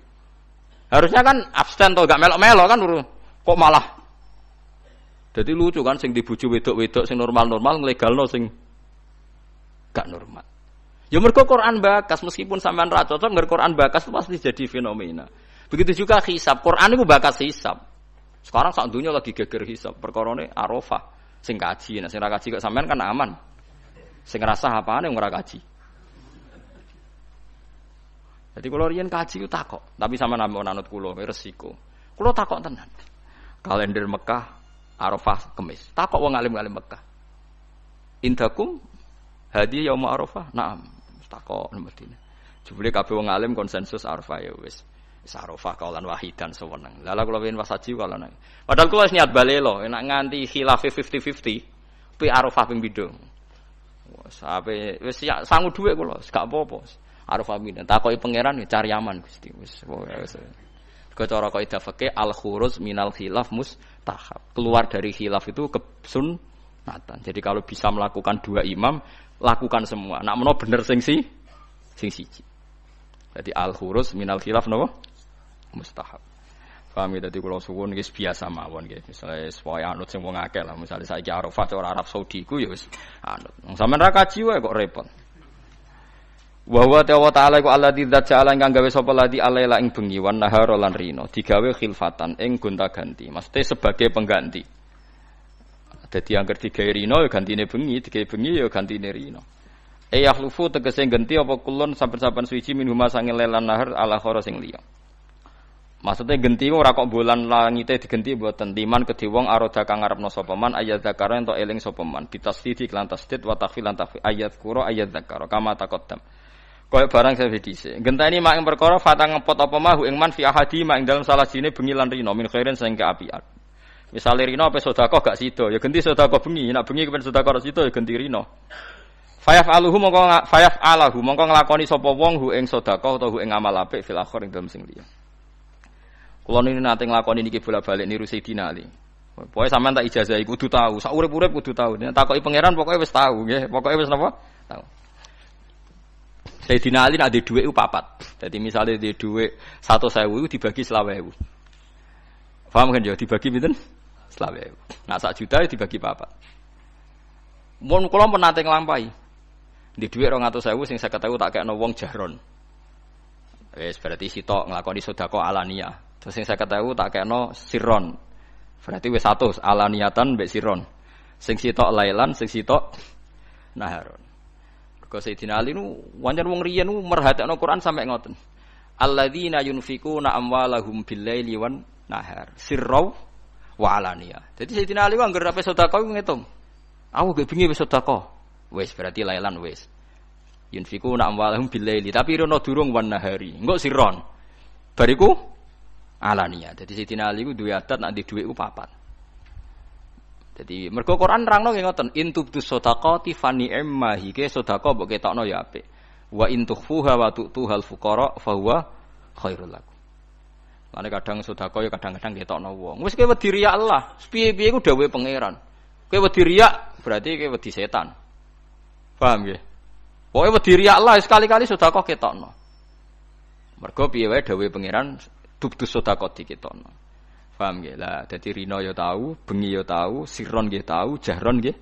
Harusnya kan abstain to gak melok-melok kan kok malah. Jadi lucu kan sing dibuju wedok-wedok sing normal-normal nglegalno sing gak normal. Ya mergo Quran bakas meskipun sampean ra cocok ngger Quran bakas itu pasti jadi fenomena. Begitu juga hisab. Quran itu bakas hisab. Sekarang sak dunya lagi geger hisab perkarane Arafah sing kaji. Nek sing ra kaji kok sampean kan aman. Sing ngrasah apane ora kaji. Jadi kula riyen kaji ku takok, tapi sama anut kula resiko. Kula takok tenan. Kalender Mekah Arafah Kemis. Takok wong alim-alim Mekah. Indakum hadi yaum Arafah? Naam. Takok nang Madinah. Jebule kabeh wong alim konsensus Arafah ya wis. Wis Arafah kaulan wahidan sewenang. Lha kula wen wasaji kala nang. Padahal kula wis niat balelo, enak nganti khilaf 50-50. Pi Arafah ping pindho. Sampai wis sangu dhuwit kula, gak apa-apa. Arafah min. Takoki pangeran cari aman Gusti. Wis cara kaidah fikih al-khuruz minal khilaf mustahab. Keluar dari khilaf itu kesunatan. Jadi kalau bisa melakukan dua imam, lakukan semua. Nak menawa bener sing siji. Jadi al-khuruz minal khilaf napa? Mustahab. Paham ya, dadi kula suwun wis biasa mawon nggih. Misale supaya anut sing wong akeh lah, misale saiki Arafah cara Arab Saudi ku ya wis anut. Sampeyan ra kaji wae kok repot. Wa huwa ta'ala iku alladzi dza'ala ingkang gawe sapa ladi alaila ing bengi wan nahar lan rino, digawe khilfatan ing gonta-ganti. Maksudnya sebagai pengganti. Dadi angger digawe rina ya gantine bengi, digawe bengi ya gantine rina. Yakhlufu tegese ganti apa kulun saben-saben suci minhuma sange lelan nahar ala khara sing liya. Maksudnya genti ora kok bulan langite digenti mboten timan kedhe wong aroda kang ngarepno sapa man ayat zakara ento eling sapa man bitasdid lan tasdid wa takhfil lan takhfil ayat qura ayat zakara kama taqaddam kaya barang sewe dhisik genteni mak ing perkara fatang ngepot apa mahu ing man fi ahadi mak ing dalem salah sine bengi lan rina min khairin sing kaapian misale rina apa sedekah gak sida ya genti sedekah bengi nek bengi kepen sedekah sida ya genti rina fayaf aluhu mongko nglakoni sapa wong hu ing sedekah utawa hu ing amal apik fil akhir ing dalem sing liya. Kulo niki nate nglakoni niki bolak-balik niru Sayyidina Ali. Pokoke sampean tak ijazahi kudu tahu, sak urip-urip kudu tahu. Nek takoki pangeran pokoke wis tahu nggih, pokoke wis napa? Tahu. Sayyidina Ali nek ndek dhuwit ku 4. Dadi misale ndek dhuwit 100.000 iku dibagi 20.000. Paham kan ya dibagi pinten? 20.000. Nah sak juta dibagi 4. Mun kula pun nate nglampahi. Ndek dhuwit 200.000 sing 50.000 tak kekno wong jahron. Wis berarti sitok nglakoni sedekah alaniyah. Terus sing 50.000 tak kekno sirron. Berarti wis 100 alaniyatan mbek sirron. Sing sitok lailan, sing sitok naharon. Kok Sayyidina Ali nu wancen wong riyen nu merhatekno Quran sampe ngoten. Alladzina yunfikuna amwalahum bil-laili wan nahar, sirra wa alaniyah. Jadi Sayyidina Ali anggere ape sedekah ngitung. Aku gek bengi wis sedekah. Wis berarti lailan wis. Yunfikuna amwalahum bil-laili, tapi rono durung wan nahari. Engko sirron. Bariku alania. Jadi Sayyidina Ali ku duwe adat nek dhuwit ku 4. Jadi mergo Quran nerangno nggih ngoten, in tubdus shadaqati fa ni'ma hike sedekah mbok ketokno ya apik. Wa in tukhfuha wa tu'tuhal fuqara fa huwa khairul lakum. Mane kadang sedekah ya kadang-kadang ketokno wong. Wis kowe wedi riya Allah, piye-piye ku dawuhe pangeran. Kowe wedi riya berarti kowe wedi setan. Paham nggih? Pokoke wedi riya Allah sekali-kali sedekah ketokno. Mergo piye wae dawuhe pangeran tubdus sedekah diketokno. Paham nggih? Lah dadi rina ya tahu, bengi ya tahu, sirron nggih tahu, jahron nggih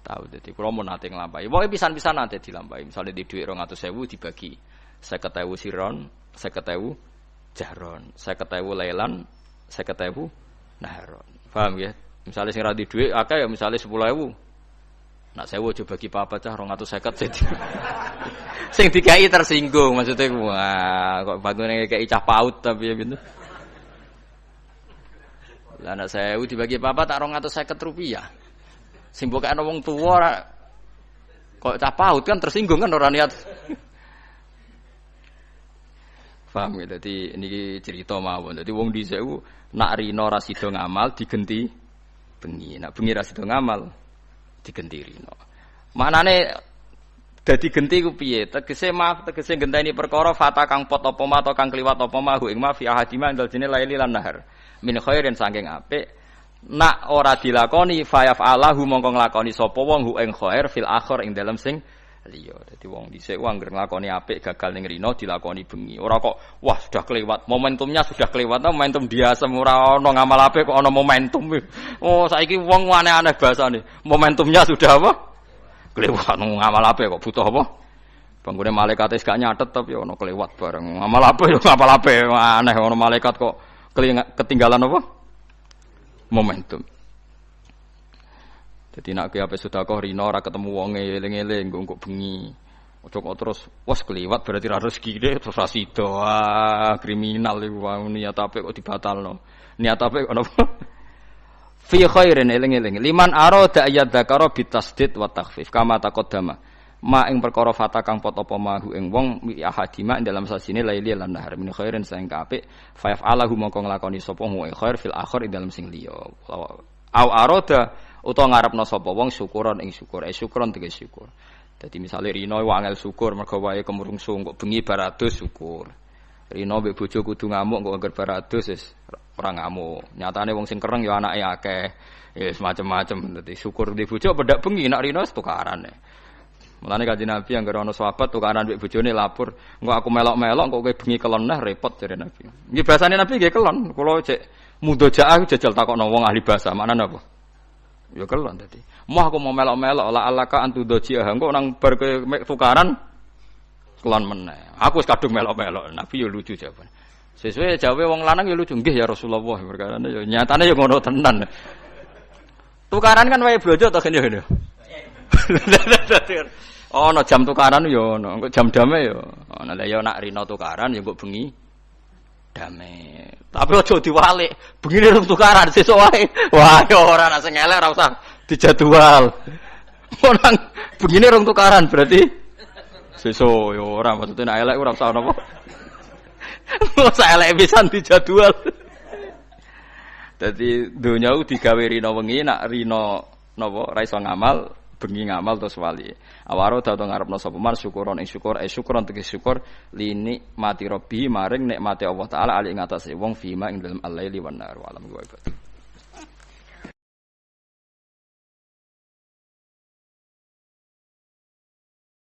tahu. Dadi kula mun nate nglampahi. Pokoke pisan-pisan nate dilampahi. Misale di dhuwit 200.000 dibagi 50.000 sirron, 50.000 jahron, 50.000 lailan, 50.000 naharon. Paham nggih? Misale sing ra di dhuwit akeh ya misale 10.000. Nak 1.000 aja bagi papa cah 250 jadi. Sing dikai tersinggung maksudnya wah kok bangune kei cah paut tapi ya gitu. Lah nek 1.000 dibagi papa tak 250 rupiah. Sing mbok ana wong tuwa kok cah paut kan tersinggung kan ora niat. Paham ya dadi niki cerita mawon. Dadi wong dhisik ku nak rina ra sida ngamal digenti bengi. Nak bengi ra sida ngamal digenti rina. Manane dadi genti ku piye? Tegese genteni perkara fata kang pot apa ma atau kang kliwat apa ma ing ma fi ahadima indal jene laili lan nahar. Min khairin saking apik. Nak ora dilakoni fayaf alahu mongko nglakoni sapa wong hu ing khair fil akhir ing dalem sing liya. Dadi wong dhisik anggere nglakoni apik gagal ning rina dilakoni bengi. Ora kok wah sudah kelewat, momentumnya sudah kelewat, momentum biasa ora ana ngamal apik kok ana momentum. Oh saiki wong aneh-aneh bahasane. Momentumnya sudah apa? Kelewat ngamal apik kok butuh apa? Banggune malaikat wis gak nyatet tapi ana kelewat bareng. Ngamal apik yo ngamal apik aneh ana malaikat kok ketinggalan apa? Momentum. Jadi nak ki ape sedekah rina ora ketemu wonge eling-eling engko bengi. Ojo kok terus wes kliwat berarti ra rezekine terus ra sida. Kriminal iku niat apik kok dibatalno. Niat apik ono apa? Fi khairin eling-eling. Liman arada ayadzakara bitasdid wa takhfif kama taqaddama. Ma ing perkara fata kang pot apa mahu ing wong ahadima ing dalam sasine laili lan nahar min khairin sing apik fa yaf'alahu mongko nglakoni sapa mu khair fil akhir ing dalam sing liya. Au arada utawa ngarepno sapa wong syukuran ing syukur. Syukuran tegese syukur. Dadi misale rina wangel syukur mergo wae kemurungsu kok bengi baratus syukur. Rina mbek bojo kudu ngamuk kok anggar baratus wis ora ngamuk. Nyatane wong sing kereng ya anake akeh. Ya semacam-macam dadi syukur di bojo pedak bengi nak rina wis tukarane. Mulane Kanjeng Nabi anggere ana sahabat tukaran mbek bojone lapor, engko aku melok-melok kok kowe bengi kelon nah repot jare Nabi. Nggih basane Nabi nggih kelon, kula cek mudojaah jajal takokno wong ahli bahasa, maknane apa? Ya kelon dadi. Moh aku mau melok-melok la alaka antudojiah engko nang bar kowe tukaran kelon meneh. Aku wis kadung melok-melok. Nabi ya lucu jawaban. Sesuai jawabe wong lanang ya lucu, nggih ya Rasulullah perkarane ya nyatane ya ngono tenan. Tukaran kan wae blojo to kene. Oh, no jam tukaran yo ono, engko jam dame yo. Ono lha yo nak rino tukaran yo mbok bengi dame. Tapi aja diwalik, bengine rung tukaran sesuk wae. Wah, yo ora ana sing elek ora usah dijadwal. Orang bengine rung tukaran berarti sesuk yo ora maksudnya nek elek ora usah napa. Ora elek pisan dijadwal. Dadi donya ku digawe rino wengi nak rino napa ra iso ngamal bengi ngamal terus wali. Awaro dadi ngarepno sapa man syukuron ing syukur syukuron tegese syukur lini mati robbi maring nikmate Allah taala ali ing atase wong fima ing dalem al-laili wan nar wa alam ghaib.